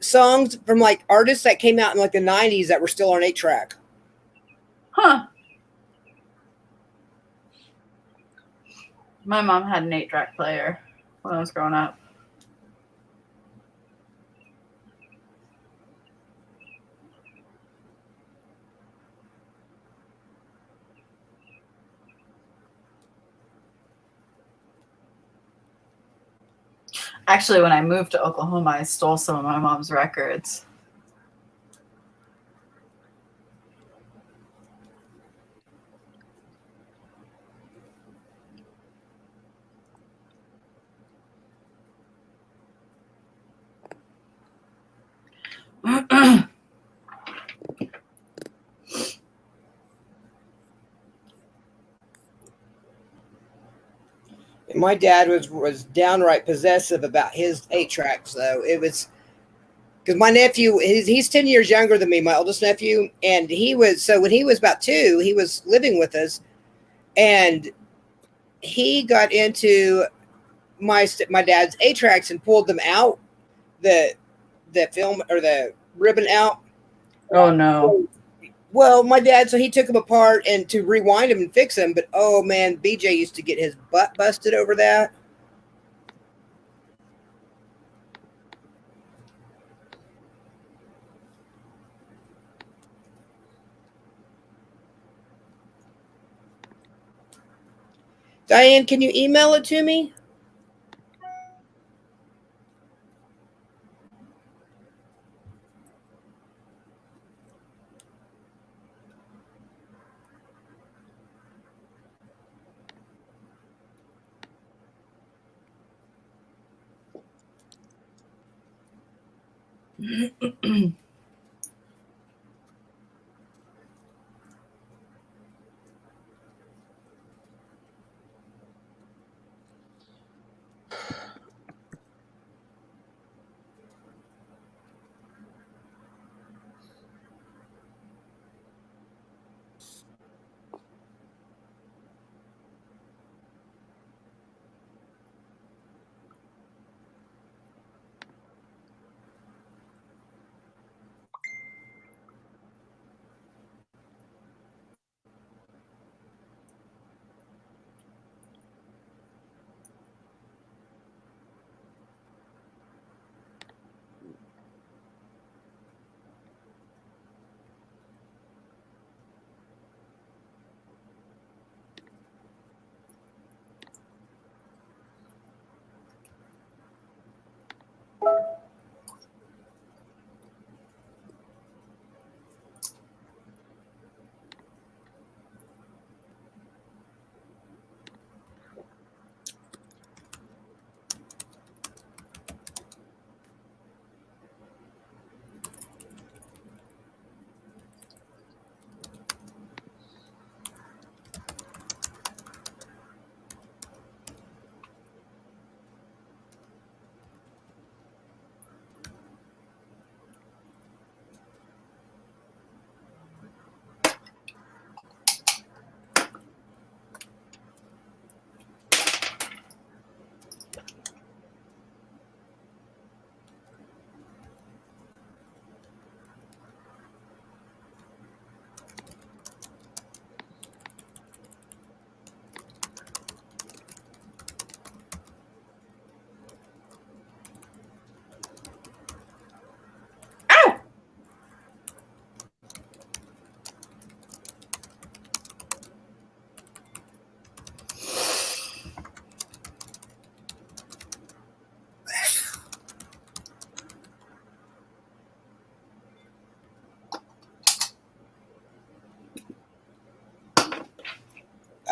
songs from artists that came out in the 90s that were still on 8-track. Huh. My mom had an 8-track player when I was growing up. Actually, when I moved to Oklahoma, I stole some of my mom's records. My dad was downright possessive about his 8-tracks, though. It was because my nephew, he's 10 years younger than me, my oldest nephew, and when he was about 2, he was living with us, and he got into my dad's 8-tracks and pulled them out, the film or the ribbon out. Oh no. Well, my dad, so he took them apart and to rewind them and fix them. But oh man, BJ used to get his butt busted over that. Diane, can you email it to me?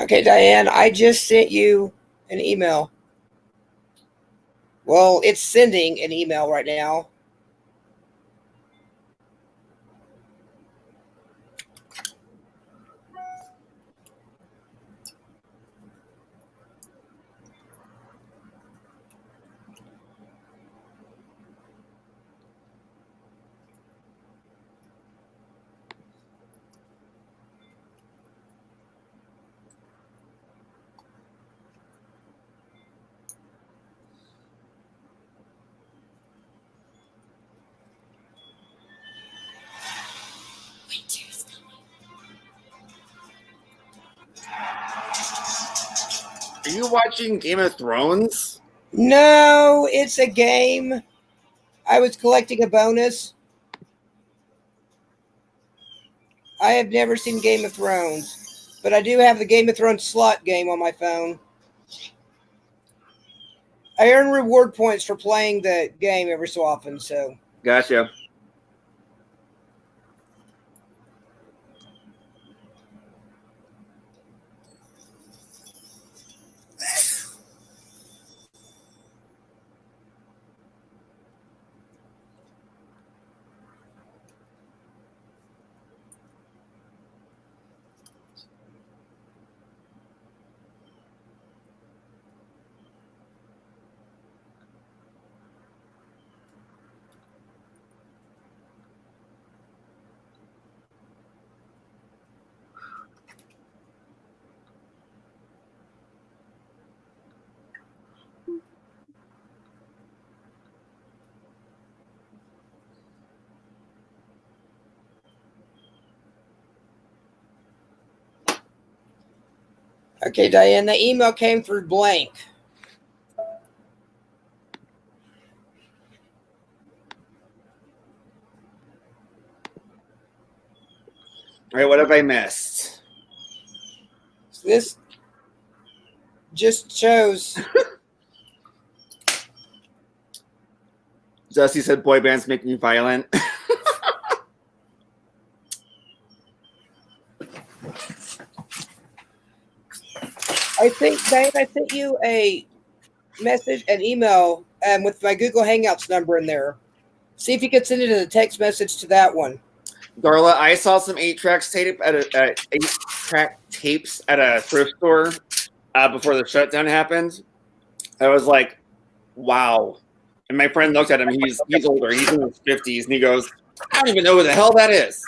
Okay, Diane, I just sent you an email. Well, it's sending an email right now. Are you watching Game of Thrones? No, it's a game. I was collecting a bonus. I have never seen Game of Thrones, but I do have the Game of Thrones slot game on my phone. I earn reward points for playing the game every so often, so. Gotcha. Okay, Diane, the email came through blank. All right, what have I missed? This just shows. Dusty said boy bands make me violent. I think, Diane, I sent you a message, an email with my Google Hangouts number in there. See if you could send it as a text message to that one. Darla, I saw some 8-track tape at 8-track tapes at a thrift store before the shutdown happened. I was like, wow. And my friend looked at him. He's older. He's in his 50s, and he goes, I don't even know who the hell that is.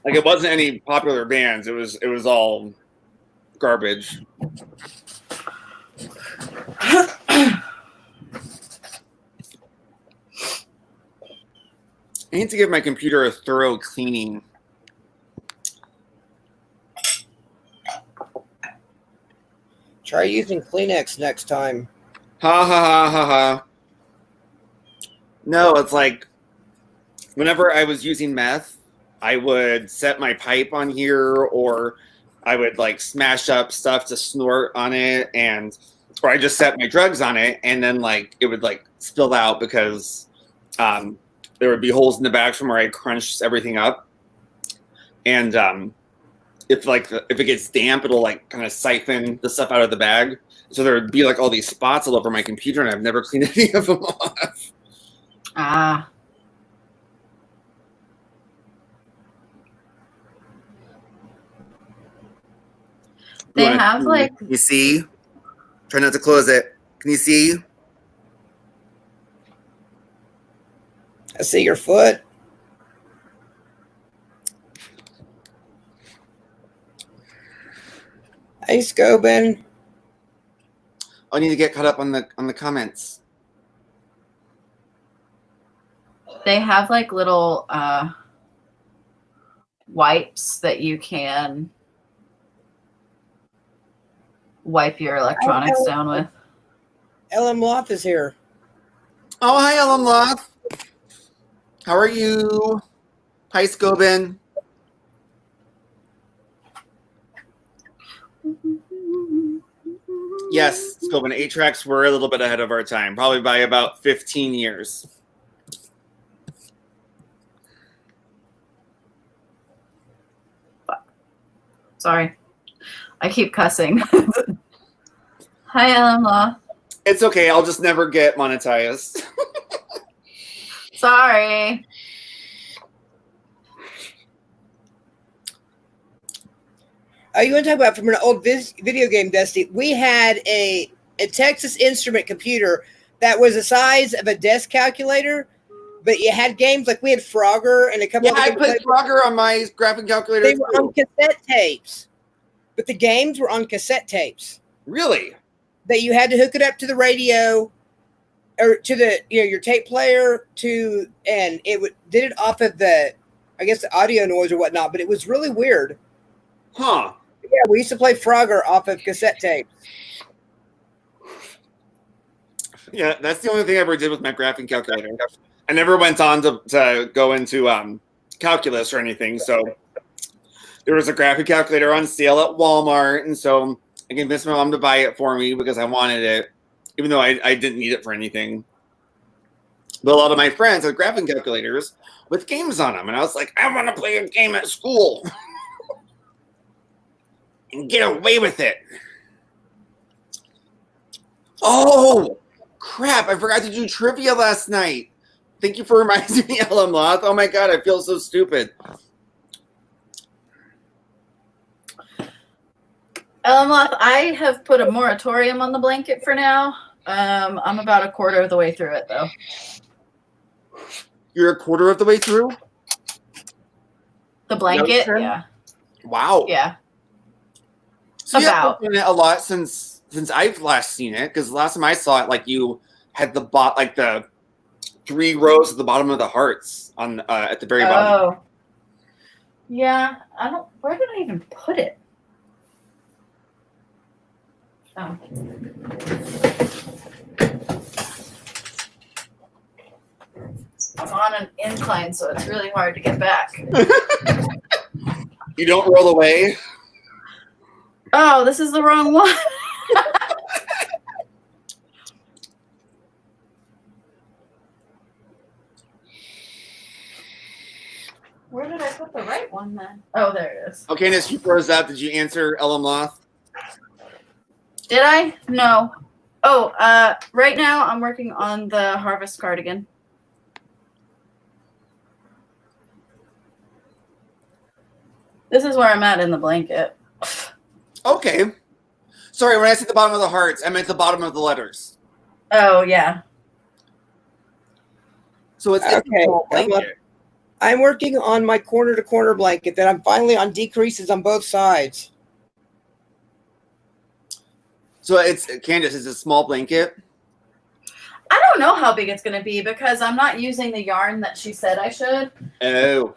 Like, it wasn't any popular bands. It was all garbage. I need to give my computer a thorough cleaning. Try using Kleenex next time. Ha ha ha ha ha. No, it's like whenever I was using meth, I would set my pipe on here, or I would like smash up stuff to snort on it, or I just set my drugs on it, and then like it would like spill out because there would be holes in the bag from where I crunched everything up, and if it gets damp, it'll like kind of siphon the stuff out of the bag. So there would be like all these spots all over my computer, and I've never cleaned any of them off. Ah. They have like. You see? Try not to close it. Can you see? I see your foot. Hey, Scobin. I need to get caught up on the comments. They have like little wipes that you can wipe your electronics down with. Ellen Loth is here. Oh, hi, Ellen Loth. How are you? Hi, Scobin. Yes, Scobin, 8-tracks were a little bit ahead of our time, probably by about 15 years. Sorry. I keep cussing. Hi, Ellen Law. It's okay. I'll just never get monetized. Sorry. You want to talk about from an old video game, Dusty? We had a Texas Instrument computer that was the size of a desk calculator, but you had games like we had Frogger and a couple Yeah, of I put Frogger on my graphic calculator. They were on cassette tapes, but the games were on cassette tapes. Really? That you had to hook it up to the radio or to the your tape player and it did it off of the audio noise or whatnot. But it was really weird. Huh. Yeah, we used to play Frogger off of cassette tapes. Yeah, that's the only thing I ever did with my graphing calculator. I never went on to go into calculus or anything. So there was a graphic calculator on sale at Walmart, and so I convinced my mom to buy it for me because I wanted it, even though I didn't need it for anything. But a lot of my friends had graphing calculators with games on them, and I was like, I want to play a game at school and get away with it. Oh, crap. I forgot to do trivia last night. Thank you for reminding me, Ellen Loth. Oh, my God. I feel so stupid. Ellen Loth, I have put a moratorium on the blanket for now. I'm about a quarter of the way through it, though. You're a quarter of the way through? The blanket? No, yeah. Wow. Yeah. So you have been doing it a lot since I've last seen it, because last time I saw it, like you had the 3 rows at the bottom of the hearts on at the very bottom. Oh. Yeah. Where did I even put it? Oh. I'm on an incline, so it's really hard to get back. You don't roll away? Oh, this is the wrong one. Where did I put the right one then? Oh, there it is. Okay, Candace, you froze up. Did you answer Ellen Loth? Did I? No. Oh, right now I'm working on the harvest cardigan. This is where I'm at in the blanket. Okay. Sorry, when I said the bottom of the hearts, I meant the bottom of the letters. Oh, yeah. So it's okay. I'm working on my corner-to-corner blanket that I'm finally on decreases on both sides. So it's, Candace, is it a small blanket? I don't know how big it's going to be because I'm not using the yarn that she said I should. Oh.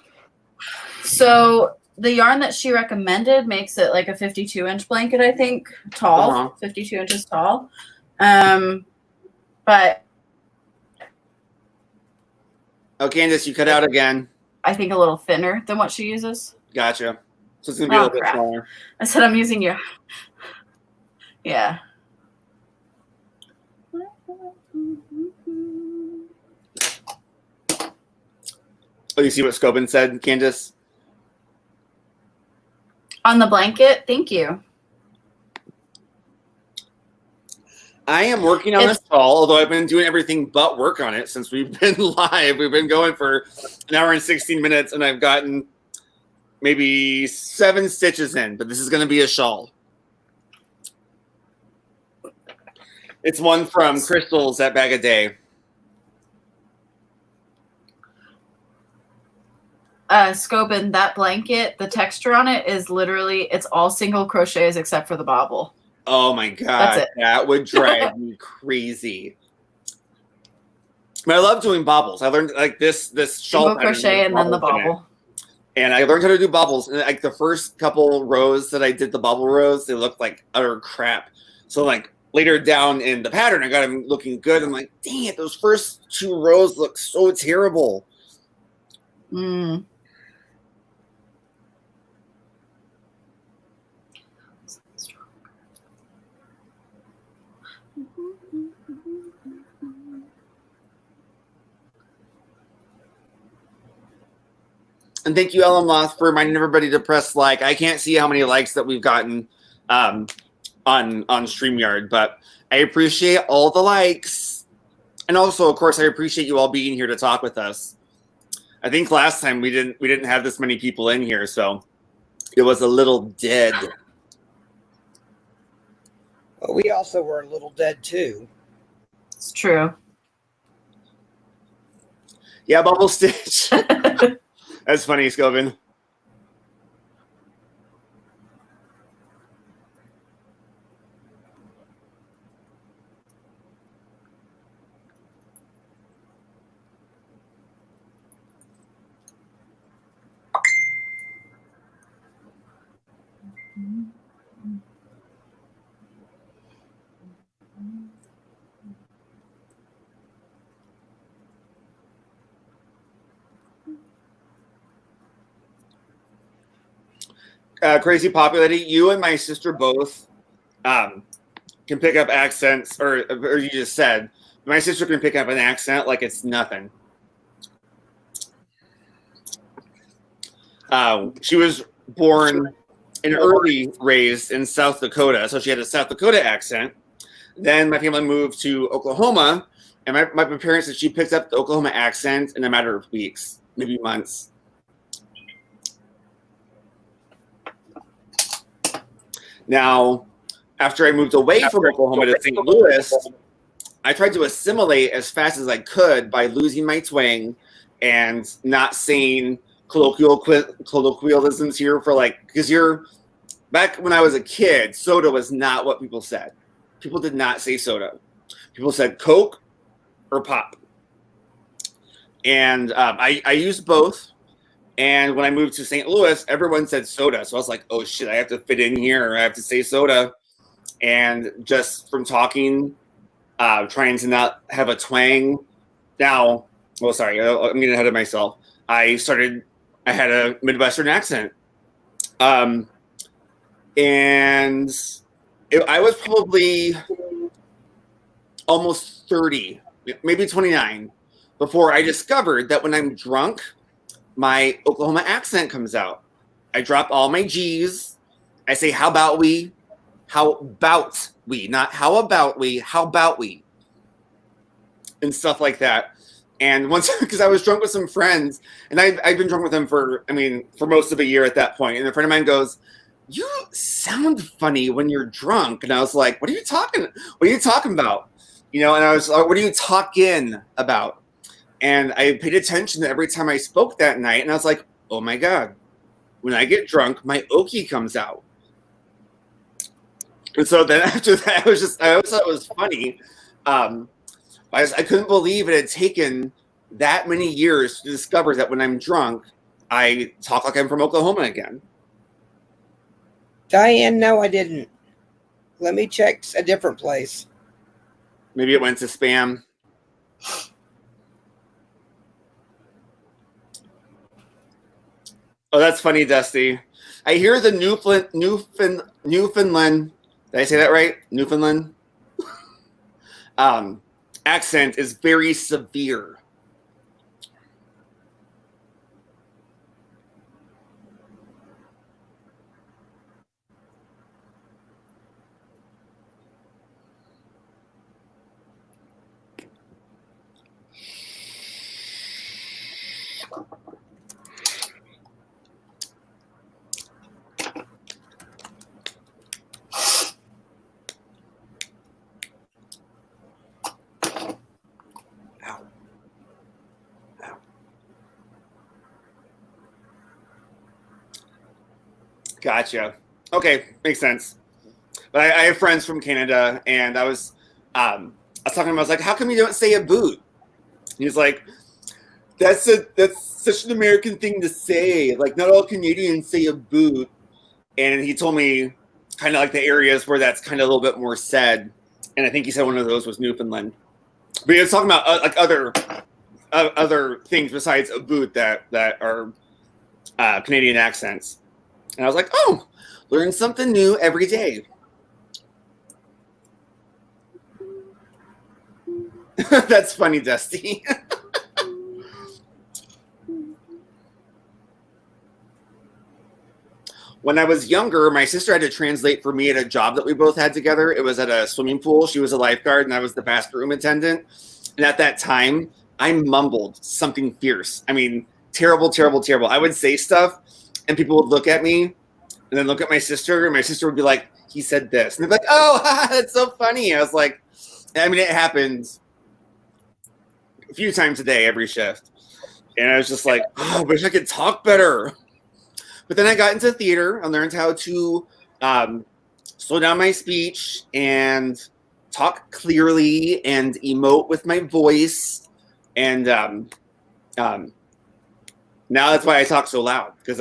So the yarn that she recommended makes it like a 52-inch blanket, I think, tall, 52 inches tall. But oh, Candace, you cut out again. I think a little thinner than what she uses. Gotcha. So it's going to be a little bit smaller. I said I'm using your... Yeah. Oh, you see what Scobin said, Candace? On the blanket? Thank you. I am working on a stall, although I've been doing everything but work on it since we've been live. We've been going for an hour and 16 minutes, and I've gotten maybe 7 stitches in, but this is going to be a shawl. It's one from Crystals at Bag a Day. Scobin, that blanket, the texture on it is literally, it's all single crochets except for the bobble. Oh my God, that would drive me crazy. But I love doing bobbles. I learned like this shawl single crochet and then the bobble. And I learned how to do bobbles. And like the first couple rows that I did the bobble rows, they looked like utter crap. So like later down in the pattern, I got them looking good. I'm like, dang it, those first 2 rows look so terrible. Mm. And thank you, Ellen Loth, for reminding everybody to press like. I can't see how many likes that we've gotten on StreamYard, but I appreciate all the likes. And also, of course, I appreciate you all being here to talk with us. I think last time we didn't have this many people in here, so it was a little dead. Well, we also were a little dead too. It's true. Yeah, Bubble Stitch. That's funny, Scobin. Crazy Popularity, you and my sister both can pick up accents, or you just said, my sister can pick up an accent like it's nothing. She was born and early raised in South Dakota, so she had a South Dakota accent. Then my family moved to Oklahoma, and my parents said she picked up the Oklahoma accent in a matter of weeks, maybe months. Now, after I moved away from Oklahoma to St. Louis, I tried to assimilate as fast as I could by losing my twang and not saying colloquialisms here for because back when I was a kid, soda was not what people said. People did not say soda. People said Coke or pop. And I used both. And when I moved to St. Louis, everyone said soda. So I was like, oh, shit, I have to fit in here. I have to say soda. And just from talking, trying to not have a twang. Now, well, sorry, I'm getting ahead of myself. I had a Midwestern accent. I was probably almost 30, maybe 29, before I discovered that when I'm drunk, my Oklahoma accent comes out. I drop all my G's. I say, how about we? How about we? Not how about we? How about we? And stuff like that. And once, because I was drunk with some friends, and I've been drunk with them for most of a year at that point. And a friend of mine goes, you sound funny when you're drunk. And I was like, what are you talking about? And I was like, what are you talking about? And I paid attention to every time I spoke that night. And I was like, oh my God, when I get drunk, my Okie comes out. And so then after that, I always thought it was funny. I couldn't believe it had taken that many years to discover that when I'm drunk, I talk like I'm from Oklahoma again. Diane, no, I didn't. Let me check a different place. Maybe it went to spam. Oh, that's funny, Dusty. I hear the Newfoundland. Did I say that right? Newfoundland. Accent is very severe. Gotcha. Okay, makes sense. But I have friends from Canada, and I was talking to him. I was like, "How come you don't say a boot?" He's like, "That's such an American thing to say. Like, not all Canadians say a boot." And he told me kind of like the areas where that's kind of a little bit more said. And I think he said one of those was Newfoundland. But he was talking about like other things besides a boot that are Canadian accents. And I was like, oh, learn something new every day. That's funny, Dusty. when I was younger, my sister had to translate for me at a job that we both had together. It was at a swimming pool. She was a lifeguard and I was the bathroom attendant. And at that time, I mumbled something fierce. I mean, terrible, terrible, terrible. I would say stuff and people would look at me and then look at my sister and my sister would be like, he said this. And they'd be like, oh, that's so funny. I was like, I mean, it happens a few times a day, every shift. And I was just like, oh, I wish I could talk better. But then I got into theater. I learned how to slow down my speech and talk clearly and emote with my voice. And now that's why I talk so loud, because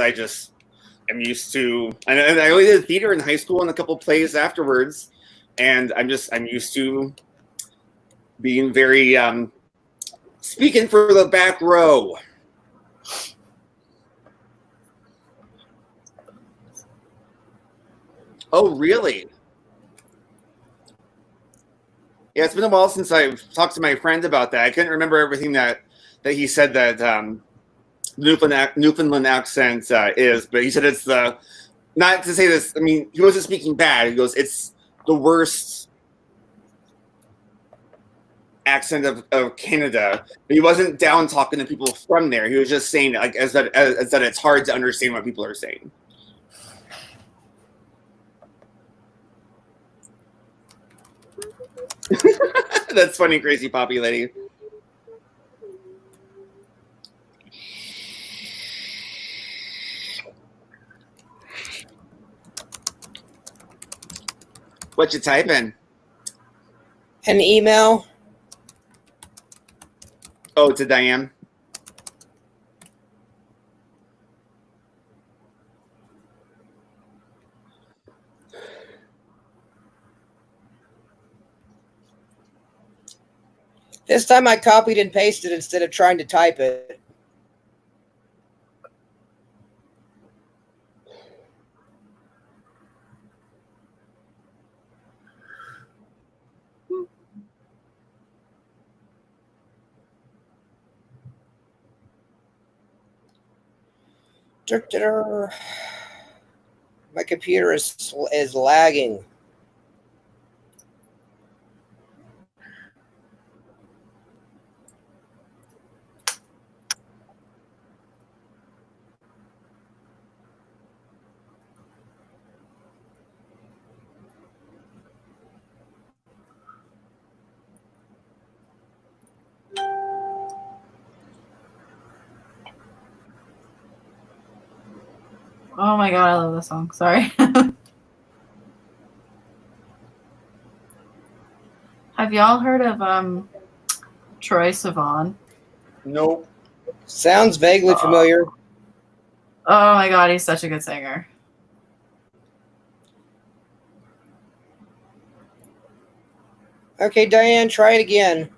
I'm used to, and I only did theater in high school and a couple plays afterwards. And I'm used to being very, speaking for the back row. Oh, really? Yeah, it's been a while since I've talked to my friend about that. I couldn't remember everything that he said that Newfoundland accent is, but he said it's the, not to say this, I mean, he wasn't speaking bad. He goes, it's the worst accent of Canada. But he wasn't down talking to people from there. He was just saying, like, as that it's hard to understand what people are saying. That's funny, crazy poppy lady. What you typing? An email. Oh, to Diane. This time I copied and pasted instead of trying to type it. My computer is lagging. Oh my god, I love this song. Sorry. Have y'all heard of Troye Sivan? Nope. Sounds vaguely familiar. Oh my god, he's such a good singer. Okay, Diane, try it again.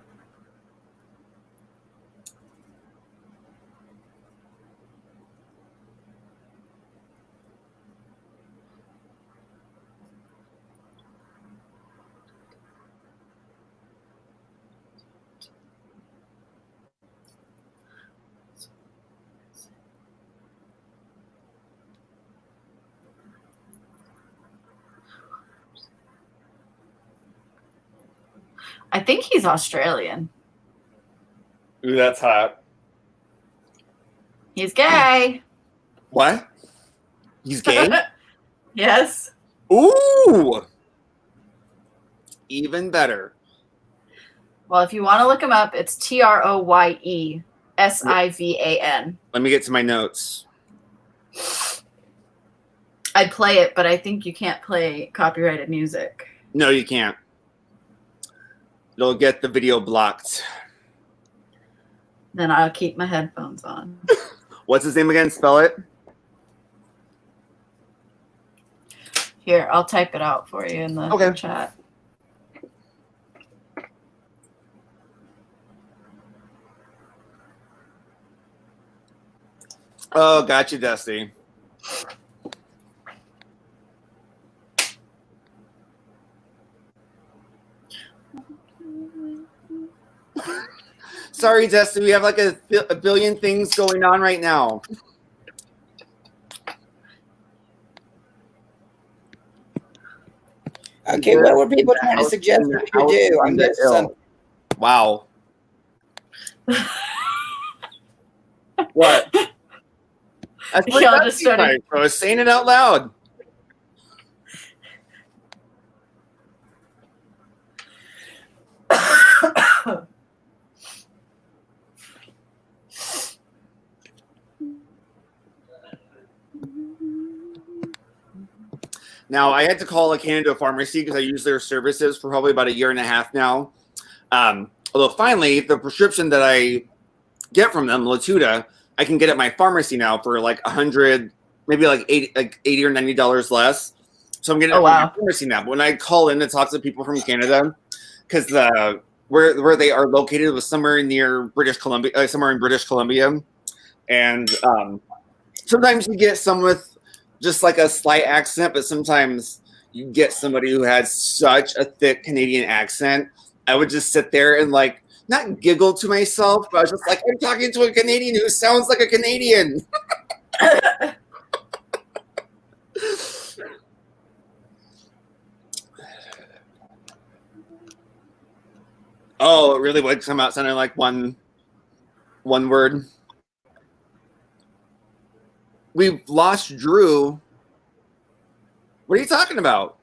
I think he's Australian. Ooh, that's hot. He's gay. What? He's gay? Yes. Ooh! Even better. Well, if you want to look him up, it's TroyeSivan. Let me get to my notes. I'd play it, but I think you can't play copyrighted music. No, you can't. It'll get the video blocked. Then I'll keep my headphones on. What's his name again? Spell it. Here, I'll type it out for you in the chat. Oh, gotcha, Dusty. Sorry, Dusty. We have like a billion things going on right now. Okay, what were people trying to suggest for me to do? I'm just some. Wow. What? That's what Y'all that just seems started- like. I was saying it out loud. Now, I had to call a Canada pharmacy because I use their services for probably about a year and a half now. Although finally, the prescription that I get from them, Latuda, I can get at my pharmacy now for like $100, maybe like $80 or $90 less. So I'm getting it from my pharmacy now. But when I call in to talk to people from Canada, because where they are located was somewhere near British Columbia, somewhere in British Columbia, and sometimes you get some with just like a slight accent, but sometimes you get somebody who has such a thick Canadian accent. I would just sit there and like not giggle to myself, but I was just like, I'm talking to a Canadian who sounds like a Canadian. Oh, it really would come out sounding like one word. We've lost Drew. What are you talking about?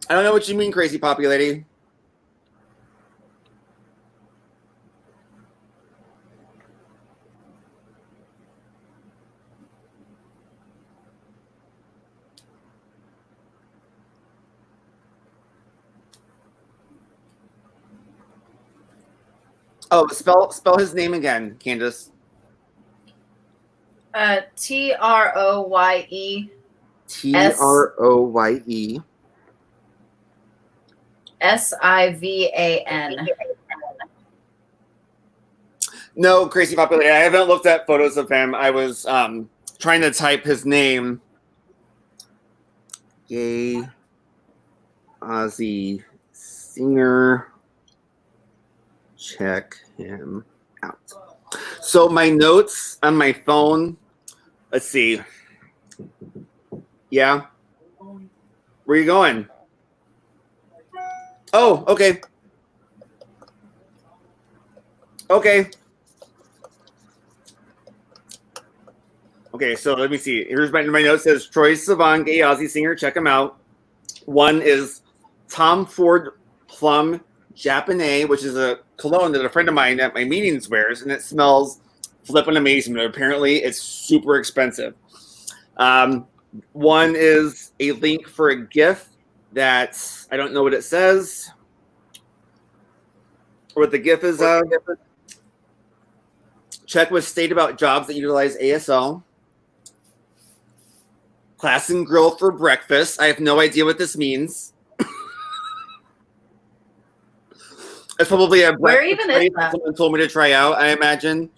I don't know what you mean, crazy poppy lady. Oh, spell his name again, Candace. Troye. Troye. Sivan. No, crazy popular. I haven't looked at photos of him. I was trying to type his name. Gay Aussie singer. Check him out. So my notes on my phone. Let's see. Yeah. Where are you going? Oh, okay. Okay. Okay, so let me see. Here's my note says Troye Sivan, gay Aussie singer. Check him out. One is Tom Ford Plum Japonais, which is a cologne that a friend of mine at my meetings wears, and it smells flippin' amazing. But apparently, it's super expensive. One is a link for a gift that I don't know what it says, or what the gift is of. Check with state about jobs that utilize ASL. Class and grill for breakfast. I have no idea what this means. It's probably a Where even is that? Someone told me to try out, I imagine.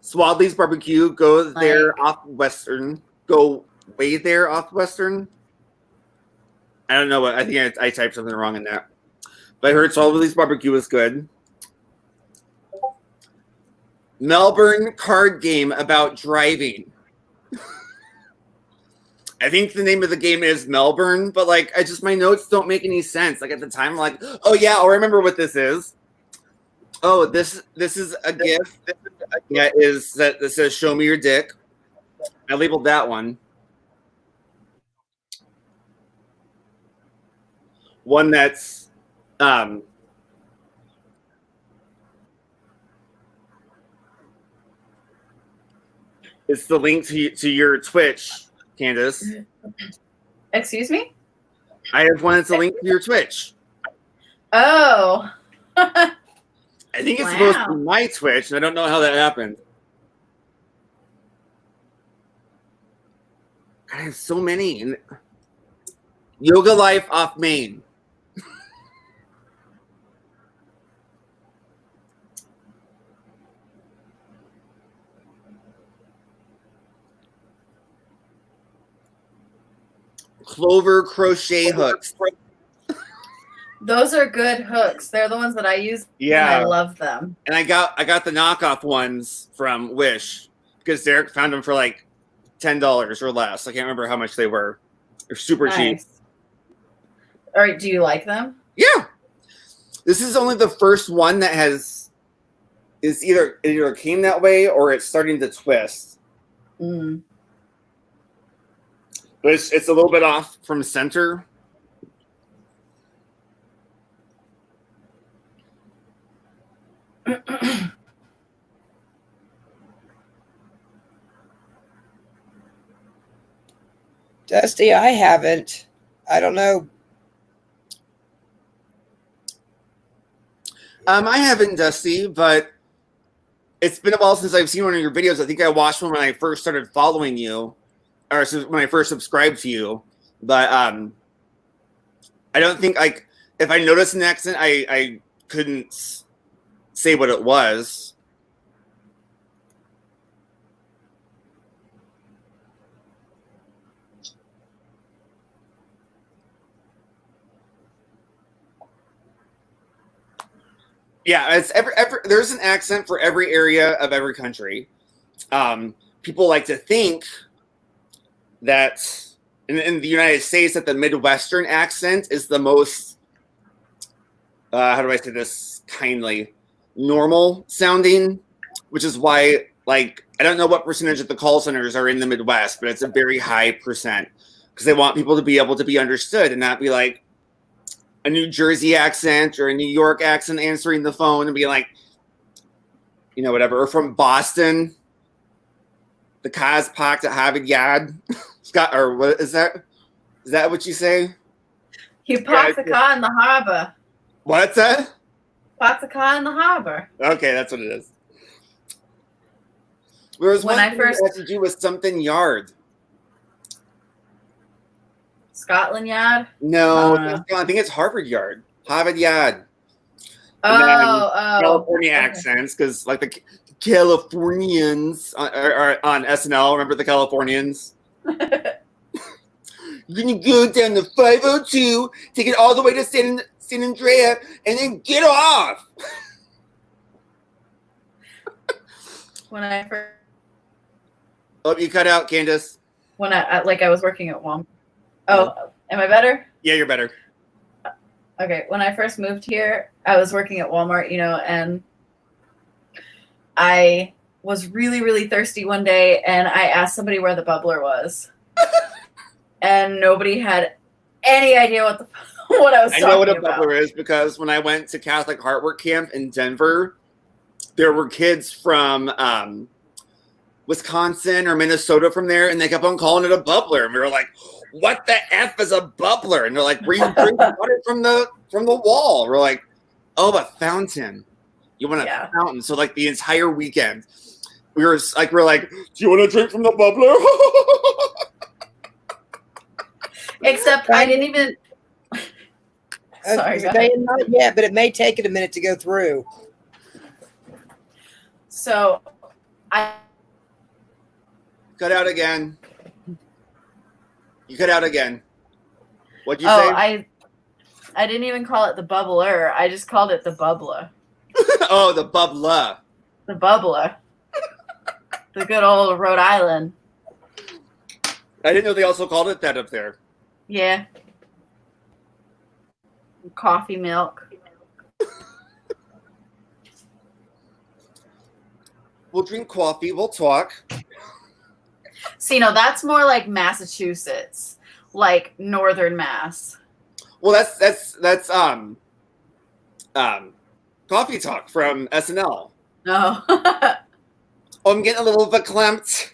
Swadley's Barbecue. Go there off Western. Go way there off Western. I don't know what. I think I typed something wrong in that. But I heard Swadley's Barbecue was good. Melbourne card game about driving. I think the name of the game is Melbourne, but like my notes don't make any sense. Like at the time, I'm like, oh yeah, I'll remember what this is. Oh, this is a gift. Yeah, that says "Show me your dick." I labeled that one. One that's it's the link to your Twitch, Candace. Excuse me? I have one that's a link to your Twitch. Oh. I think it's supposed to be my Twitch, and I don't know how that happened. God, I have so many. Yoga Life off Main. Clover crochet hooks. Those are good hooks. They're the ones that I use. Yeah, and I love them. And I got the knockoff ones from Wish because Derek found them for like $10 or less. I can't remember how much they were. They're super cheap. Nice. All right, do you like them? Yeah. This is only the first one that is either came that way or it's starting to twist. Mm. But it's a little bit off from center. Dusty, I haven't. I don't know. I haven't, Dusty, but it's been a while since I've seen one of your videos. I think I watched one when I first started following you, or when I first subscribed to you. But I don't think if I noticed an accent, I couldn't say what it was. Yeah, it's there's an accent for every area of every country. People like to think that in the United States that the Midwestern accent is the most, how do I say this kindly, normal sounding, which is why, I don't know what percentage of the call centers are in the Midwest, but it's a very high percent because they want people to be able to be understood and not be like a New Jersey accent or a New York accent answering the phone and be like, whatever, or from Boston, the Kaz Pak to Harvard Yard. Scott, or what is that? Is that what you say? You parked the car in the harbor. What's that? Parked the car in the harbor. Okay, that's what it is. Whereas When I first had to do with something yard. Scotland Yard? No, I think it's Harvard Yard. Harvard Yard. Oh. California accents, because the Californians are on SNL. Remember the Californians? You're gonna go down to 502, take it all the way to San Andrea, and then get off. When I first, Oh, you cut out, Candace. when I was working at Walmart. Oh, am I better? Yeah, you're better. Okay, when I first moved here, I was working at Walmart, and I was really, really thirsty one day, and I asked somebody where the bubbler was, and nobody had any idea what I was talking about. I know what a bubbler is because when I went to Catholic Heartwork Camp in Denver, there were kids from Wisconsin or Minnesota from there, and they kept on calling it a bubbler, and we were like, what the F is a bubbler? And they're like, where you drink water from the wall. We're like, oh, a fountain. You want a fountain. So the entire weekend, we were like, do you want to drink from the bubbler? Except I didn't even. Sorry, not yet, but it may take it a minute to go through. So I cut out again. You cut out again. What'd you say? I didn't even call it the bubbler. I just called it the bubbler. Oh, the bubbler. The bubbler. The good old Rhode Island. I didn't know they also called it that up there. Yeah. Coffee milk. We'll drink coffee. We'll talk. See, no, that's more like Massachusetts, like Northern Mass. Well, that's coffee talk from SNL. No. Oh, I'm getting a little verklempt.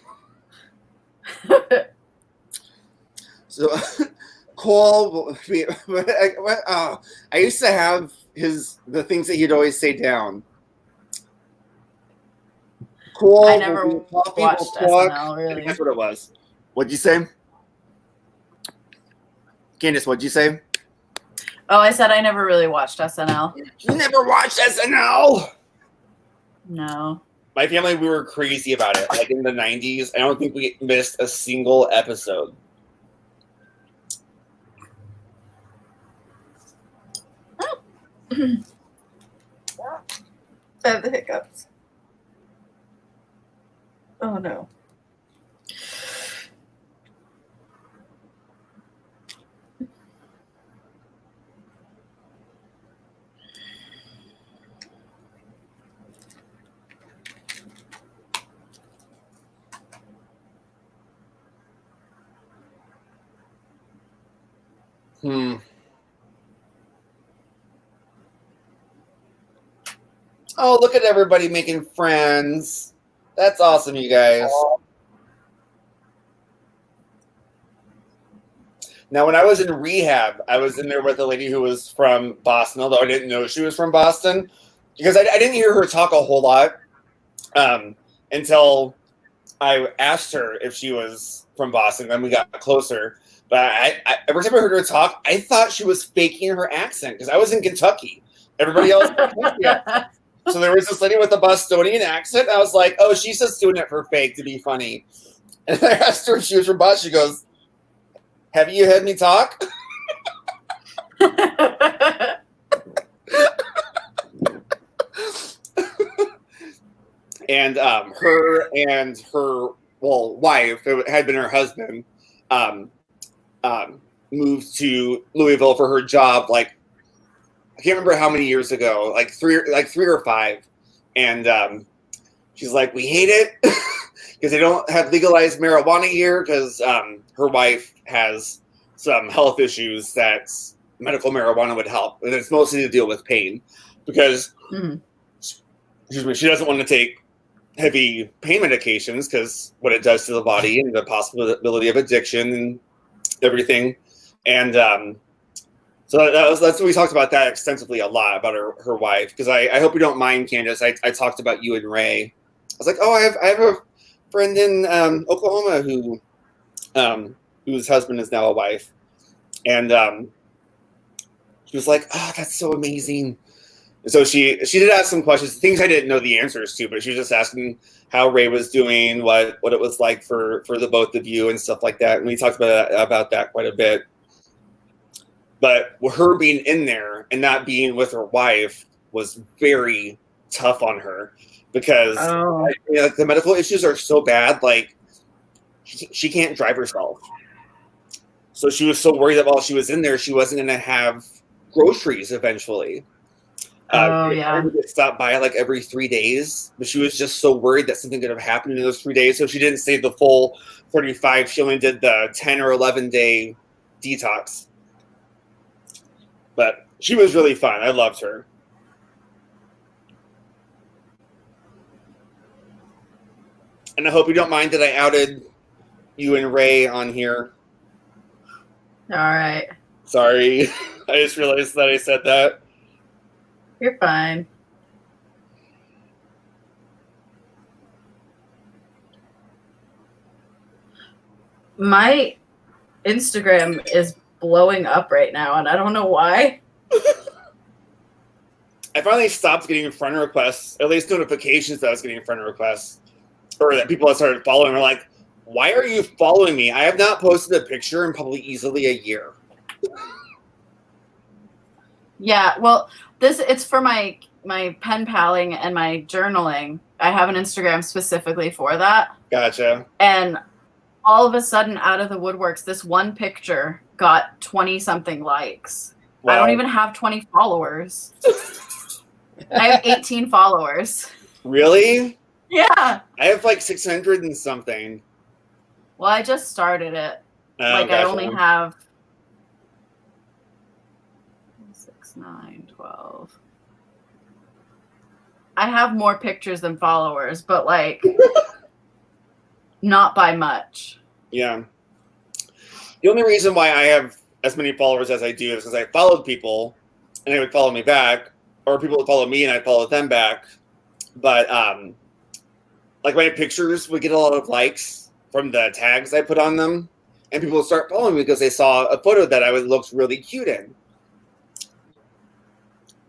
So, Cole, I used to have the things that he'd always say down. Cole, I never watched SNL, really. That's what it was. What'd you say? Candace, what'd you say? Oh, I said I never really watched SNL. You never watched SNL? No. My family, we were crazy about it. In the 90s, I don't think we missed a single episode. I have the hiccups. Oh, no. Oh, look at everybody making friends. That's awesome, you guys. Now, when I was in rehab, I was in there with a lady who was from Boston, although I didn't know she was from Boston, because I didn't hear her talk a whole lot until I asked her if she was from Boston. Then we got closer. But I every time I heard her talk, I thought she was faking her accent because I was in Kentucky. Everybody else was from Kentucky. So there was this lady with a Bostonian accent. I was like, oh, she's just doing it for fake to be funny. And I asked her if she was from Boston. She goes, have you heard me talk? And her and her wife, it had been her husband, moved to Louisville for her job. Like, I can't remember how many years ago, like three or five. And she's like, we hate it because they don't have legalized marijuana here because her wife has some health issues that medical marijuana would help. And it's mostly to deal with pain because excuse me, she doesn't want to take heavy pain medications because what it does to the body and the possibility of addiction and everything. And so that's what we talked about that extensively a lot about her wife. Because I hope you don't mind, Candace. I talked about you and Ray. I was like, oh, I have a friend in Oklahoma whose husband is now a wife. And she was like, oh, that's so amazing. And so she did ask some questions, things I didn't know the answers to, but she was just asking how Ray was doing, what it was like for the both of you and stuff like that. And we talked about that quite a bit. But her being in there and not being with her wife was very tough on her because the medical issues are so bad. Like she can't drive herself. So she was so worried that while she was in there, she wasn't going to have groceries eventually. Would stop by like every 3 days, but she was just so worried that something could have happened in those 3 days. So she didn't stay the full 35. She only did the 10 or 11 day detox. But she was really fun. I loved her. And I hope you don't mind that I outed you and Ray on here. All right. Sorry. I just realized that I said that. You're fine. My Instagram is blowing up right now, and I don't know why. I finally stopped getting friend requests, at least notifications that I was getting friend requests, or that people had started following were like, why are you following me? I have not posted a picture in probably easily a year. Yeah, well, it's for my pen paling and my journaling. I have an Instagram specifically for that. Gotcha. And all of a sudden, out of the woodworks, this one picture got 20-something likes. Wow. I don't even have 20 followers. I have 18 followers. Really? Yeah. I have like 600 and something. Well, I just started it. Gotcha. I only have 6, 9, 12. I have more pictures than followers, but like not by much. Yeah. The only reason why I have as many followers as I do is because I followed people and they would follow me back, or people would follow me and I'd follow them back. But like my pictures would get a lot of likes from the tags I put on them, and people would start following me because they saw a photo that I looked really cute in.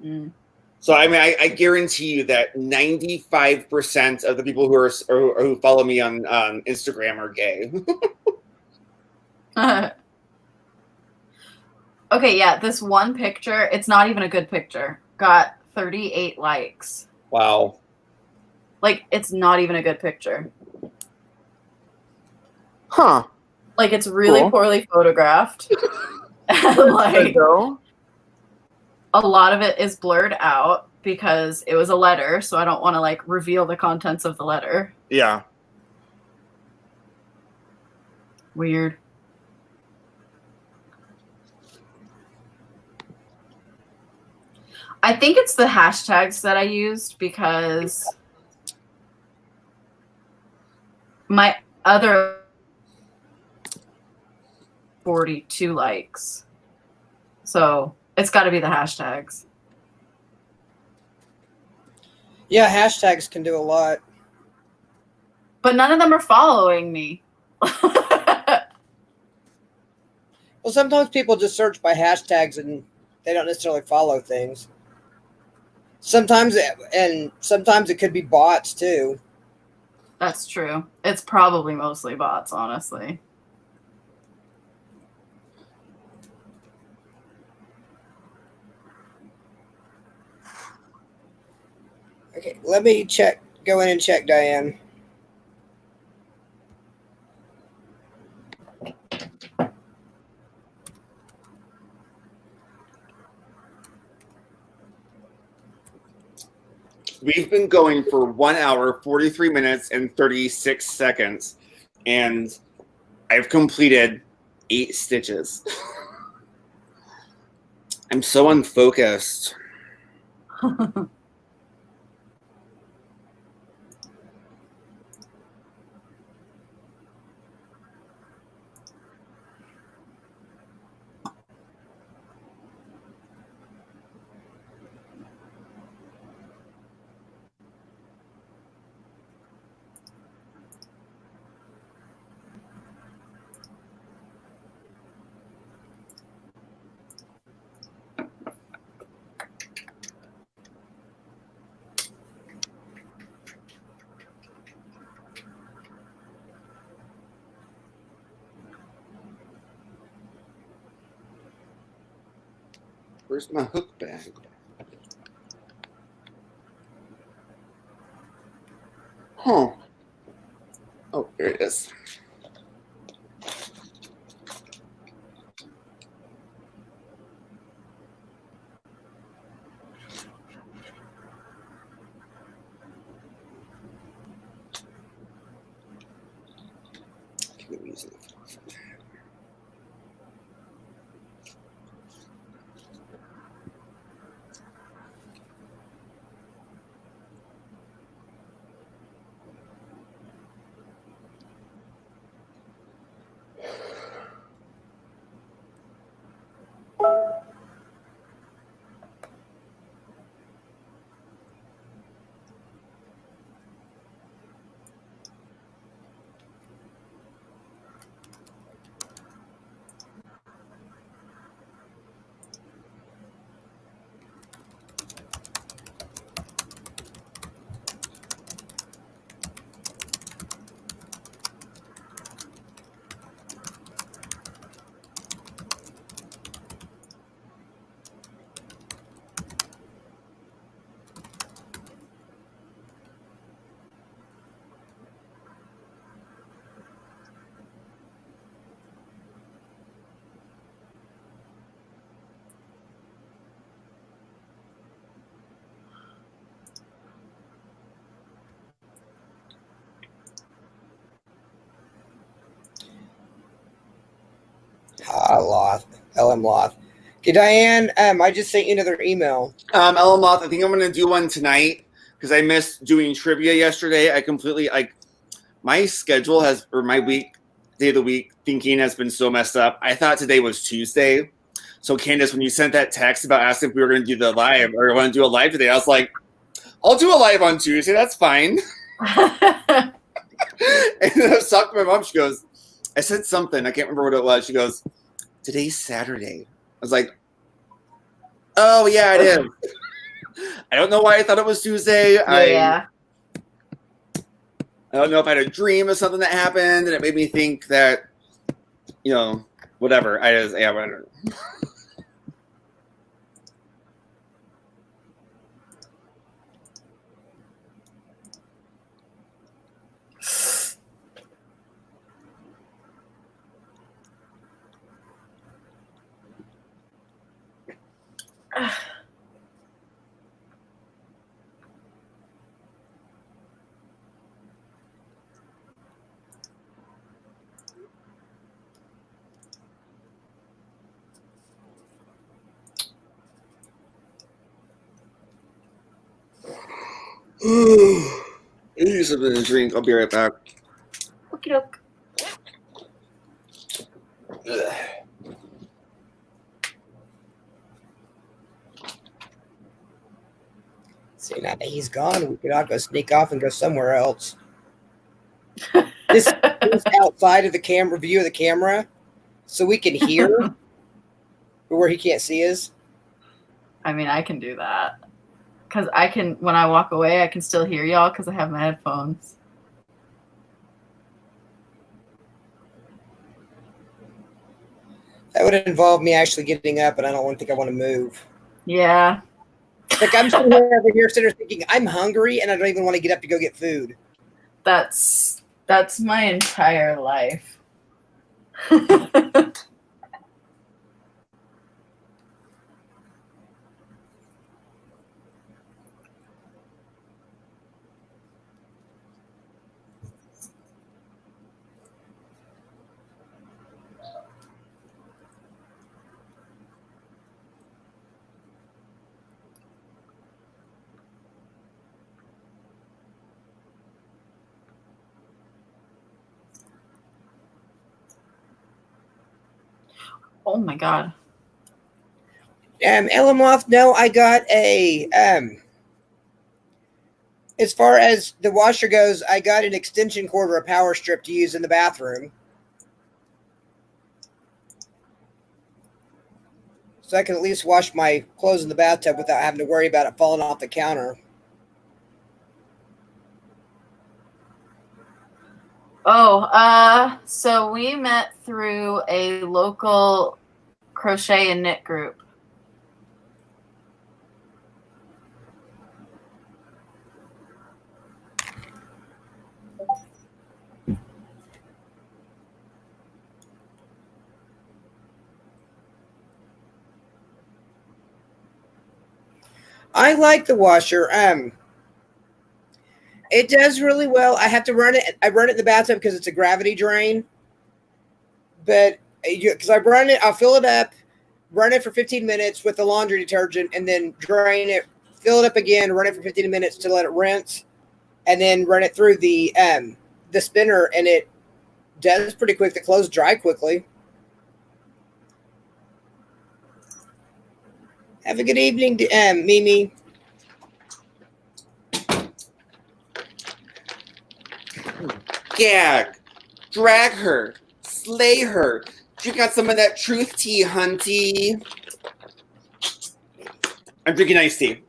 Mm. So I mean, I guarantee you that 95% of the people who follow me on Instagram are gay. Okay, yeah, this one picture, it's not even a good picture, got 38 likes. Wow. Like, it's not even a good picture. Huh. Like, it's really Cool. poorly photographed. And, like, a lot of it is blurred out because it was a letter, so I don't want to, like, reveal the contents of the letter. Yeah. Weird. I think it's the hashtags that I used because my other 42 likes. So it's got to be the hashtags. Yeah, hashtags can do a lot. But none of them are following me. Well, sometimes people just search by hashtags and they don't necessarily follow things. Sometimes it could be bots too. That's true. It's probably mostly bots, honestly. Okay, let me check. Go in and check, Diane. We've been going for 1 hour, 43 minutes, and 36 seconds, and I've completed 8 stitches. I'm so unfocused. Where's my hook bag? Huh. Oh, here it is. Keep using it. LM Loth. Okay, Diane, I just sent you another email. Ellen Moth, I think I'm gonna do one tonight because I missed doing trivia yesterday. I completely my schedule or my day of the week thinking has been so messed up. I thought today was Tuesday. So Candace, when you sent that text about asking if we were gonna do the live or want to do a live today, I was like, I'll do a live on Tuesday, that's fine. And then I was talking to my mom, she goes, I said something, I can't remember what it was. She goes, today's Saturday. I was like, oh yeah, it is. I don't know why I thought it was Tuesday. Yeah. I don't know if I had a dream of something that happened and it made me think that, whatever. Whatever. I need something to drink. I'll be right back. Okie doke. Ugh. See, now that he's gone, we could all go sneak off and go somewhere else. This is outside of the camera view of the camera, so we can hear where he can't see us. I mean, I can do that. Because I can, when I walk away, I can still hear y'all because I have my headphones. That would involve me actually getting up, and I don't think I want to move. Yeah. Like I'm sitting over here, sitting there thinking I'm hungry, and I don't even want to get up to go get food. That's my entire life. Oh my god. Elamoth, no, I got a as far as the washer goes, I got an extension cord or a power strip to use in the bathroom. So I can at least wash my clothes in the bathtub without having to worry about it falling off the counter. Oh, so we met through a local crochet and knit group. I like the washer. It does really well. I have to run it. I run it in the bathtub because it's a gravity drain. But because I run it, I'll fill it up, run it for 15 minutes with the laundry detergent, and then drain it, fill it up again, run it for 15 minutes to let it rinse, and then run it through the spinner, and it does pretty quick. The clothes dry quickly. Have a good evening, Mimi. Gag, drag her, slay her. Drink out some of that truth tea, hunty. I'm drinking iced tea.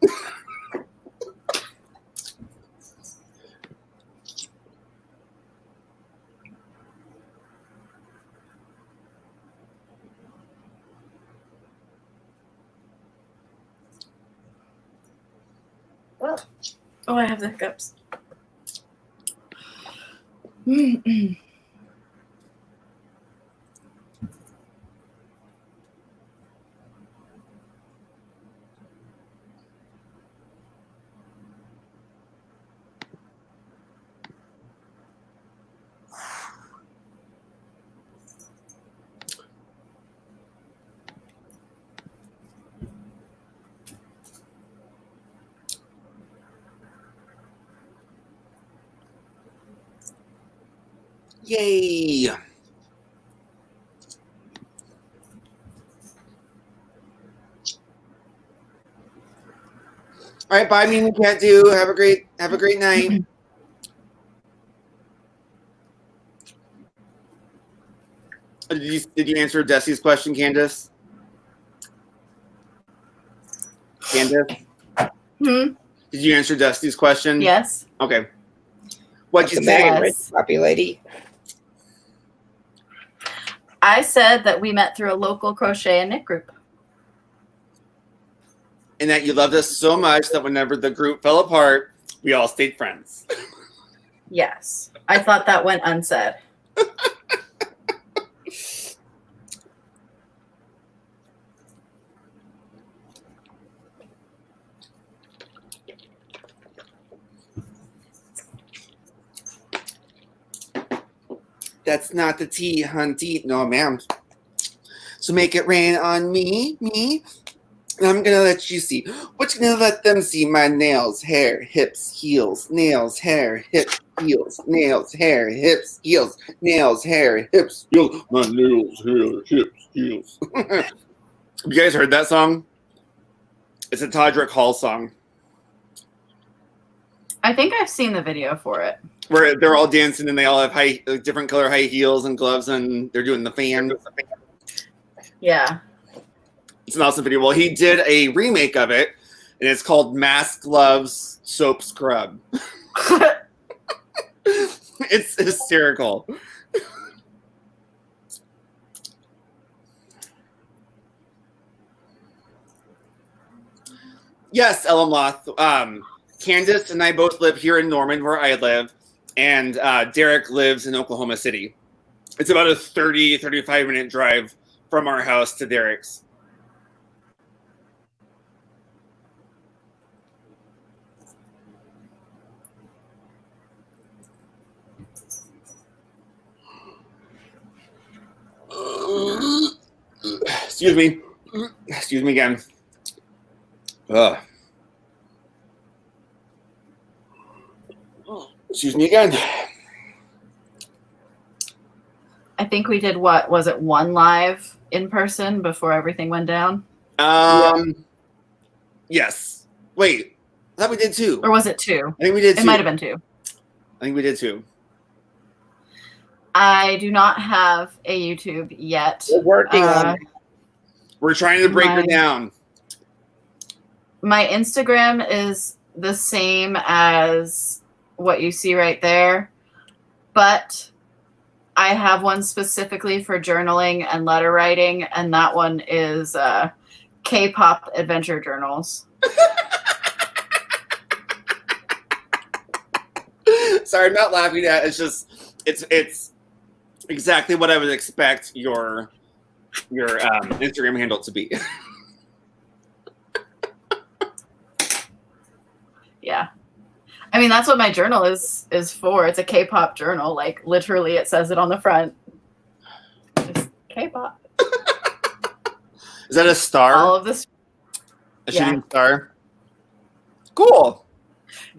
Oh, I have the hiccups. Yay. All right, bye, Mimi Can't Do. Have a great night. Did you answer Desi's question, Candace? Candace? Hmm? Did you answer Dusty's question? Yes. Okay. What'd you The say? Mary Rich puppy lady. I said that we met through a local crochet and knit group. And that you loved us so much that whenever the group fell apart, we all stayed friends. Yes. I thought that went unsaid. That's not the tea, hunty. No, ma'am. So make it rain on me. And I'm gonna let you see. What you gonna let them see? My nails, hair, hips, heels, nails, hair, hips, heels, nails, hair, hips, heels, nails, hair, hips, heels, my nails, hair, hips, heels. Have you guys heard that song? It's a Todrick Hall song I think I've seen the video for it. where they're all dancing and they all have different color high heels and gloves and they're doing the fan. Yeah. It's an awesome video. Well, he did a remake of it, and it's called Mask Gloves Soap Scrub. It's hysterical. Yes, Ellen Loth. Candace and I both live here in Norman, where I live, and Derek lives in Oklahoma City. It's about a 35-minute drive from our house to Derek's. Excuse me. Excuse me again. Ugh. Excuse me again. I think we did what? Was it one live in person before everything went down? Yes. Wait. I thought we did two. Or was it two? I think we did two. It might have been two. I think we did two. I do not have a YouTube yet. We're working on it. We're trying to break her down. My Instagram is the same as what you see right there, but I have one specifically for journaling and letter writing, and that one is K-pop adventure journals. Sorry, I'm not laughing at it. It's just it's exactly what I would expect your Instagram handle to be. Yeah. I mean, that's what my journal is for. It's a K-pop journal. Like, literally, it says it on the front. Just K-pop. Is that a star? All of this. A shooting star? Cool.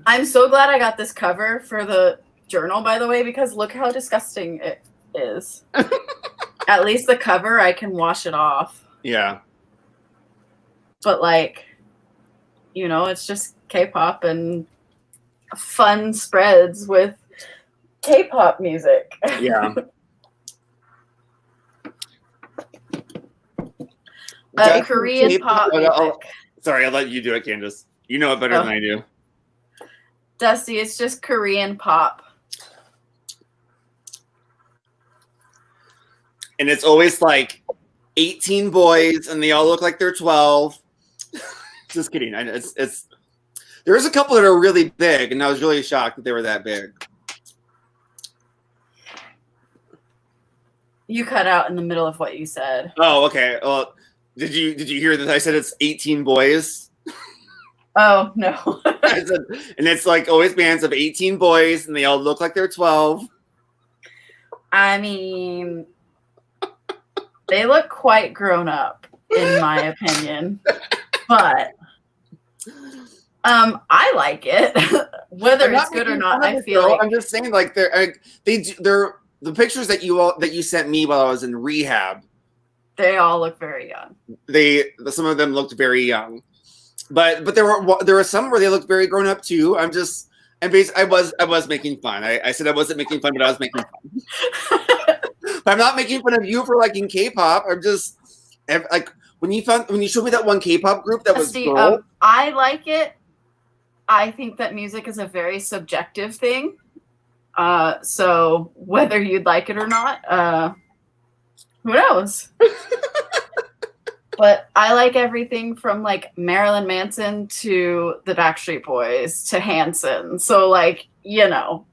I'm so glad I got this cover for the journal, by the way, because look how disgusting it is. At least the cover, I can wash it off. Yeah. But, like, you know, it's just K-pop and fun spreads with K-pop music. Yeah. Korean K-pop, pop music. Sorry, I'll let you do it, Candace. You know it better than I do. Dusty, it's just Korean pop. And it's always like 18 boys, and they all look like they're 12. Just kidding. I know it's. There's a couple that are really big, and I was really shocked that they were that big. You cut out in the middle of what you said. Oh, okay. Well, did you hear that I said it's 18 boys? Oh no. I said, and it's like always bands of 18 boys, and they all look like they're 12. I mean, they look quite grown up, in my opinion. But I like it. Whether it's good or not, I feel like I'm just saying, like they're the pictures that you sent me while I was in rehab. they all look very young. Some of them looked very young, but there were some where they looked very grown up too. I was making fun. I said I wasn't making fun, but I was making fun. But I'm not making fun of you for liking K-pop. I'm just like when you showed me that one K-pop group that was girl. I like it. I think that music is a very subjective thing. So whether you'd like it or not, who knows? But I like everything from like Marilyn Manson to the Backstreet Boys to Hanson. So like, you know.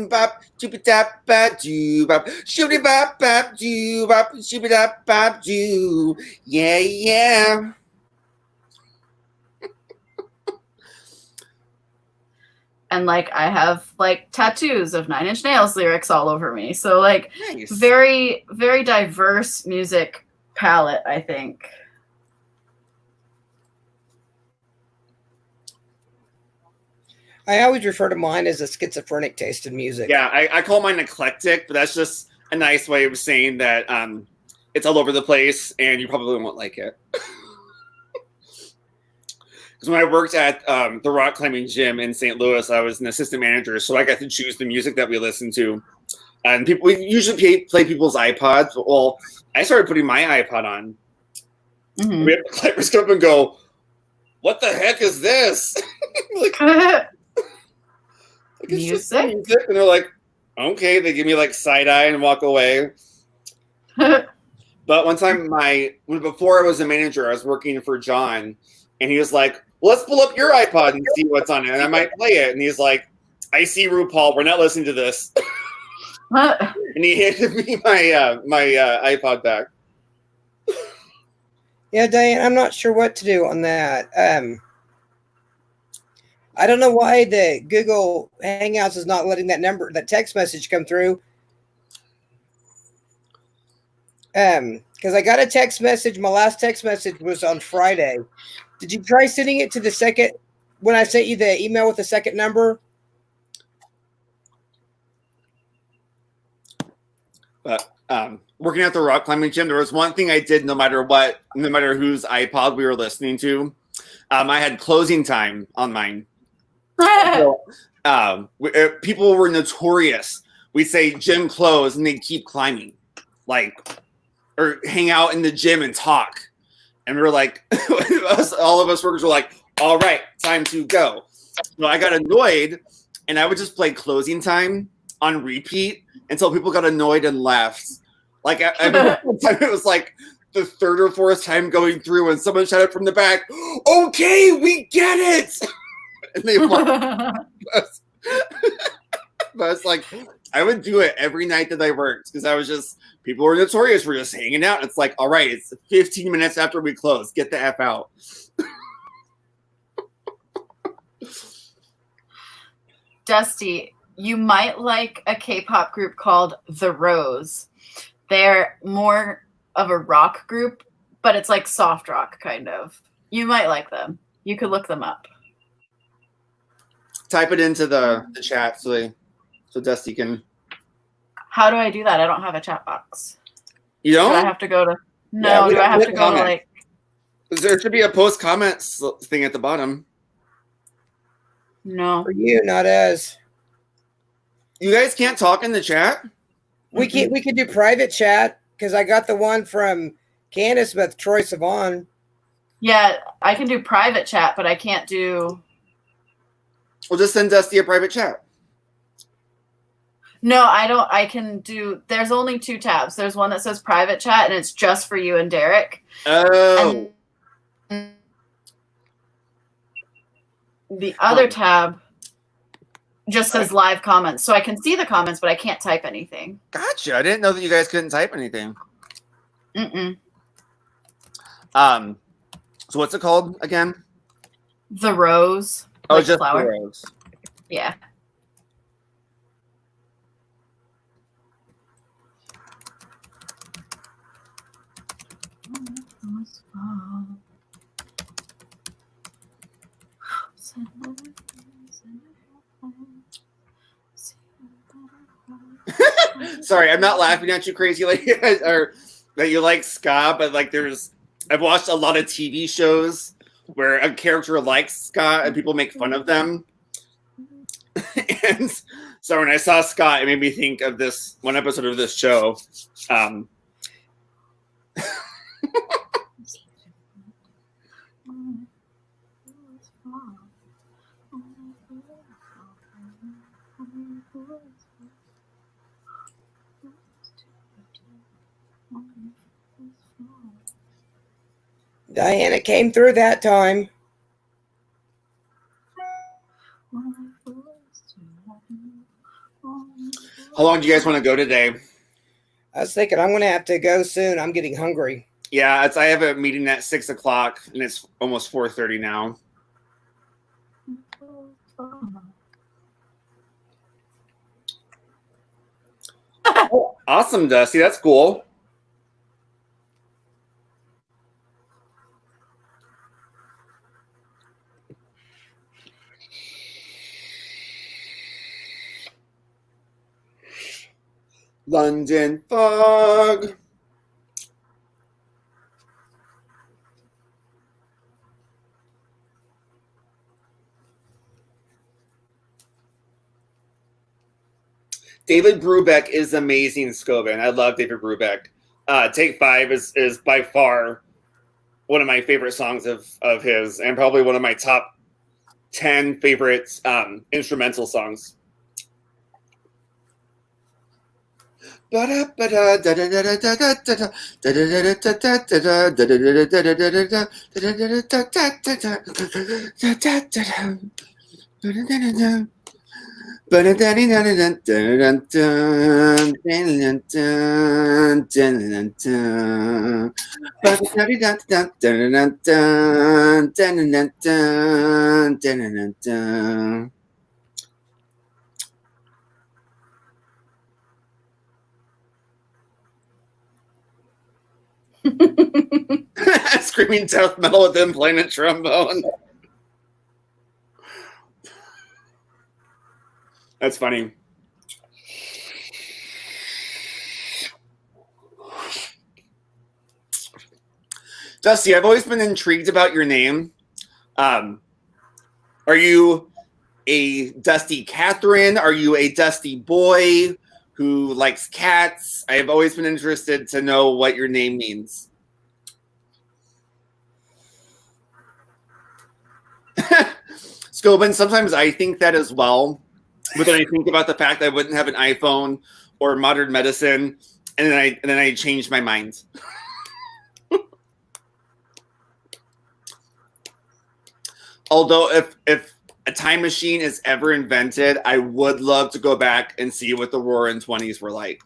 Bop, dap, bap, doo, bop, shooty bop, bop, doo, bop, shooty bop, bop, doo. Yeah, yeah. And like I have like tattoos of Nine Inch Nails lyrics all over me. So like Nice. very, very diverse music palette, I think. I always refer to mine as a schizophrenic taste in music. Yeah, I call mine eclectic, but that's just a nice way of saying that it's all over the place and you probably won't like it. Because when I worked at the rock climbing gym in St. Louis, I was an assistant manager, so I got to choose the music that we listened to. And we usually play people's iPods. Well, I started putting my iPod on. Mhm. We had climbers come up and go, "What the heck is this?" It's just Music? music. And they're like, "Okay." They give me like side eye and walk away. But one time, before I was a manager, I was working for John, and he was like, well, "Let's pull up your iPod and see what's on it, and I might play it." And he's like, "I see RuPaul. We're not listening to this." And he handed me my iPod back. Yeah, Diane, I'm not sure what to do on that. I don't know why the Google Hangouts is not letting that text message come through. Because I got a text message. My last text message was on Friday. Did you try sending it to the second when I sent you the email with the second number? But working at the rock climbing gym, there was one thing I did no matter whose iPod we were listening to. I had closing time on mine. So, people were notorious. We'd say gym close and they'd keep climbing, or hang out in the gym and talk. And we were like, all of us workers were like, all right, time to go. So I got annoyed and I would just play closing time on repeat until people got annoyed and left. Like it was like the third or fourth time going through and someone shouted from the back, "Okay, we get it." And they left. But it's like I would do it every night that I worked because I was just people were notorious for just hanging out. It's like, all right, it's 15 minutes after we close. Get the F out. Dusty, you might like a K-pop group called The Rose. They're more of a rock group, but it's like soft rock kind of. You might like them. You could look them up. Type it into the chat so Dusty can. How do I do that? I don't have a chat box. You don't? Do I have to go to? No. Yeah, do I have to go to like? There should be a post comments thing at the bottom. No. For you, not us. You guys can't talk in the chat? We could do private chat because I got the one from Candace with Troy Sivan. Yeah, I can do private chat, but I can't do. Well, just send Dusty a private chat. No, I don't. I can do. There's only 2 tabs. There's one that says private chat, and it's just for you and Derek. Oh. And the other tab just says live comments, so I can see the comments, but I can't type anything. Gotcha. I didn't know that you guys couldn't type anything. Mm-mm. So what's it called again? The Rose. Oh, like just flower. the Rose. Yeah. Sorry, I'm not laughing at you, crazy lady, or that you like ska, but like I've watched a lot of TV shows where a character likes ska and people make fun of them. And so when I saw ska, it made me think of this one episode of this show. Diana came through that time. How long do you guys want to go today? I was thinking I'm going to have to go soon. I'm getting hungry. Yeah, I have a meeting at 6 o'clock, and it's almost 4:30 now. Oh, awesome, Dusty. That's cool. London Fog. David Brubeck is amazing, Scobin. I love David Brubeck. Take 5 is by far one of my favorite songs of his, and probably one of my top 10 favorite instrumental songs. Screaming death metal with him playing a trombone. That's funny. Dusty, I've always been intrigued about your name. Are you a Dusty Catherine? Are you a Dusty boy who likes cats? I have always been interested to know what your name means. Scobin, sometimes I think that as well. But then I think about the fact that I wouldn't have an iPhone or modern medicine, and then I changed my mind. Although if a time machine is ever invented, I would love to go back and see what the Roaring 20s were like.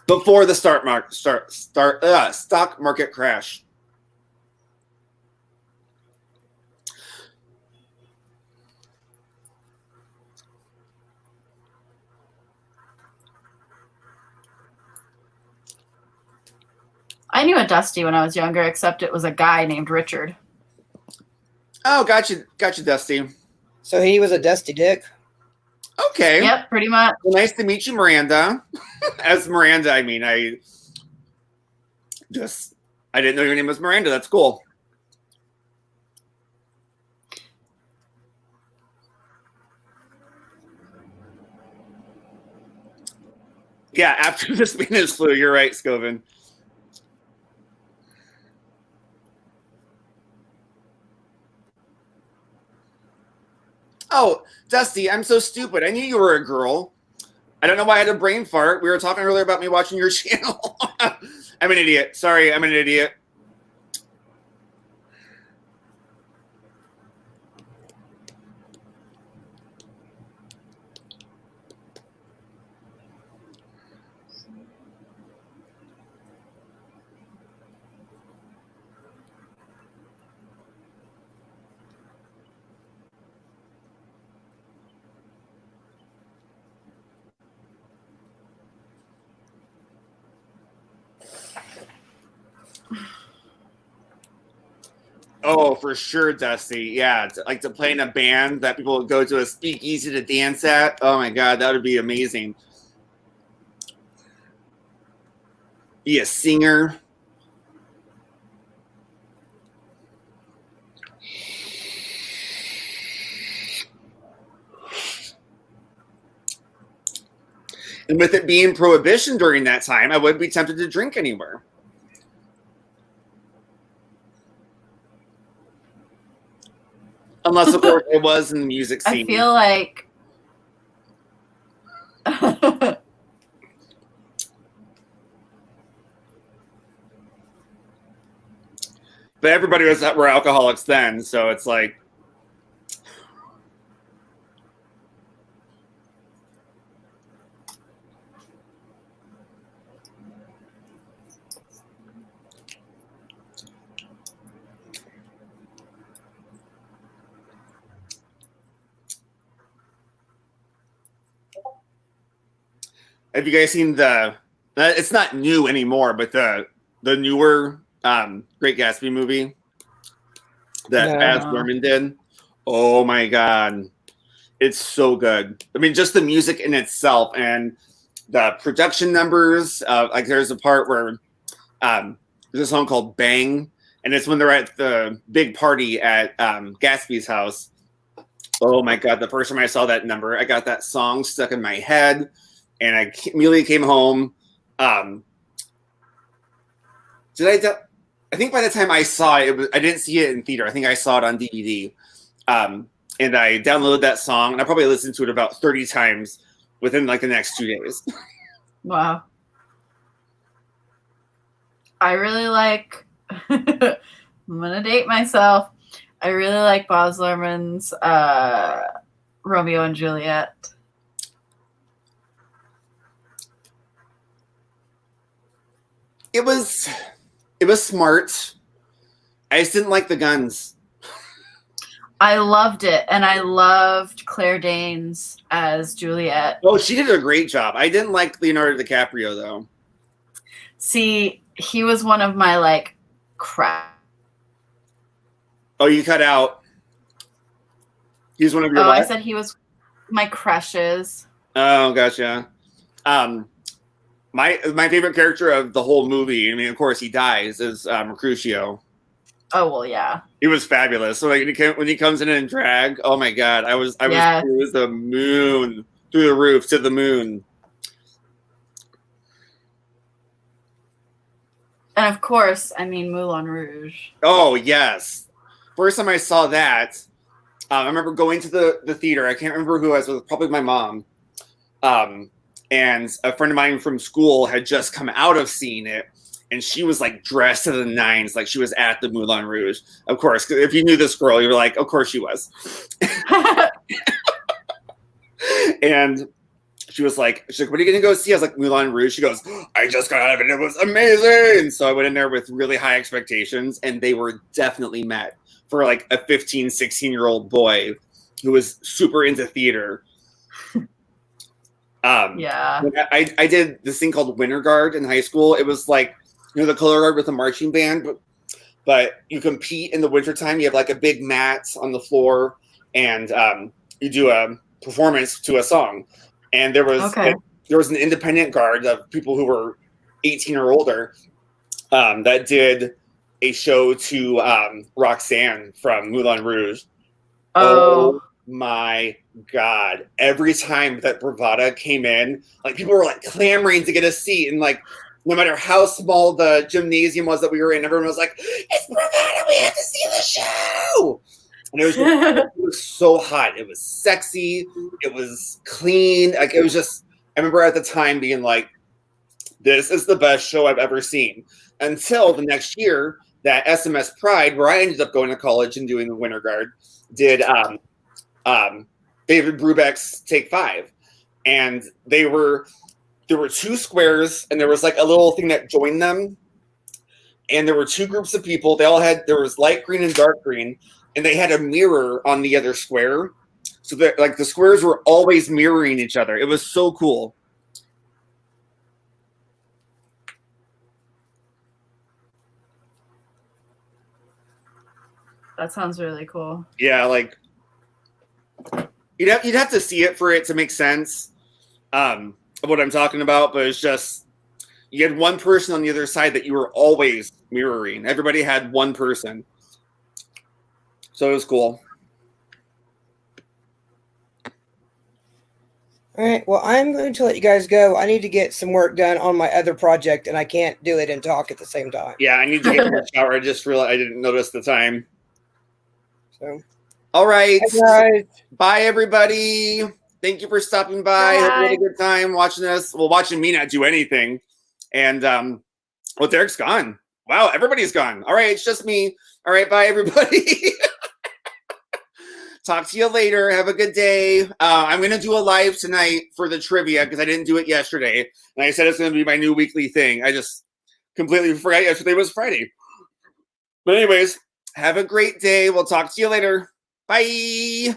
Before the stock market crash. I knew a Dusty when I was younger, except it was a guy named Richard. Oh, gotcha, Dusty. So he was a Dusty Dick? Okay. Yep, pretty much. Well, nice to meet you, Miranda. As Miranda, I mean, I didn't know your name was Miranda. That's cool. Yeah, after the Spanish flu, you're right, Scovin. Oh, Dusty, I'm so stupid. I knew you were a girl. I don't know why I had a brain fart. We were talking earlier about me watching your channel. I'm an idiot. Sorry, I'm an idiot. Oh, for sure, Dusty. Yeah, like to play in a band that people would go to a speakeasy to dance at. Oh my God, that would be amazing. Be a singer. And with it being prohibition during that time, I wouldn't be tempted to drink anywhere. Unless, of course, it was in the music scene. I feel like... But everybody were alcoholics then, so it's like... Have you guys seen the? It's not new anymore, but the newer Great Gatsby movie that Baz Luhrmann did. Oh my God, It's so good. I mean, just the music in itself and the production numbers. Like there's a part where there's a song called Bang, and it's when they're at the big party at Gatsby's house. Oh my God, the first time I saw that number, I got that song stuck in my head, and I immediately came home. I think by the time I saw it, I didn't see it in theater. I think I saw it on DVD. And I downloaded that song, and I probably listened to it about 30 times within like the next 2 days. Wow. I really like, I'm going to date myself. I really like Baz Luhrmann's Romeo and Juliet. It was smart. I just didn't like the guns. I loved it, and I loved Claire Danes as Juliet. Oh, she did a great job. I didn't like Leonardo DiCaprio though. See, he was one of my like crap. Oh, you cut out. He was one of your. Oh, what? I said he was my crushes. Oh, gotcha. My favorite character of the whole movie, I mean, of course, he dies, is Mercutio. Oh well, yeah. He was fabulous. So like when he comes in drag, oh my God, I was Yes. through the moon, through the roof to the moon. And of course, I mean Moulin Rouge. Oh yes, first time I saw that, I remember going to the theater. I can't remember who I was with, probably my mom. And a friend of mine from school had just come out of seeing it, and she was like dressed to the nines, like she was at the Moulin Rouge. Of course, if you knew this girl, you were like, of course she was. And she was like, what are you going to go see? I was like, Moulin Rouge. She goes, I just got out of it. It was amazing. So I went in there with really high expectations, and they were definitely met for like a 15, 16-year-old boy who was super into theater. Yeah. I did this thing called Winter Guard in high school. It was like, the color guard with a marching band, but you compete in the wintertime. You have like a big mat on the floor, and you do a performance to a song. And there was an independent guard of people who were 18 or older that did a show to Roxanne from Moulin Rouge. Oh my God. Every time that Bravada came in, like people were like clamoring to get a seat, and like no matter how small the gymnasium was that we were in, everyone was like, it's Bravada, we have to see the show. And it was so hot. It was sexy. It was clean. Like it was just, I remember at the time being like, this is the best show I've ever seen. Until the next year that SMS Pride, where I ended up going to college and doing the Winter Guard, did David Brubeck's Take 5. And there were two squares, and there was like a little thing that joined them. And there were two groups of people. There was light green and dark green, and they had a mirror on the other square. So that like the squares were always mirroring each other. It was so cool. That sounds really cool. Yeah, like you'd have to see it for it to make sense of what I'm talking about, but it's just you had one person on the other side that you were always mirroring. Everybody had one person. So it was cool. All right. Well, I'm going to let you guys go. I need to get some work done on my other project, and I can't do it and talk at the same time. Yeah, I need to get in the shower. I just realized I didn't notice the time. So, all right. Bye, guys. Bye, everybody. Thank you for stopping by. Hope you had a good time watching us. Well, watching me not do anything. And well, Derek's gone. Wow, everybody's gone. All right, it's just me. All right, bye, everybody. Talk to you later. Have a good day. I'm going to do a live tonight for the trivia because I didn't do it yesterday. And I said it's going to be my new weekly thing. I just completely forgot yesterday was Friday. But anyways, have a great day. We'll talk to you later. Bye.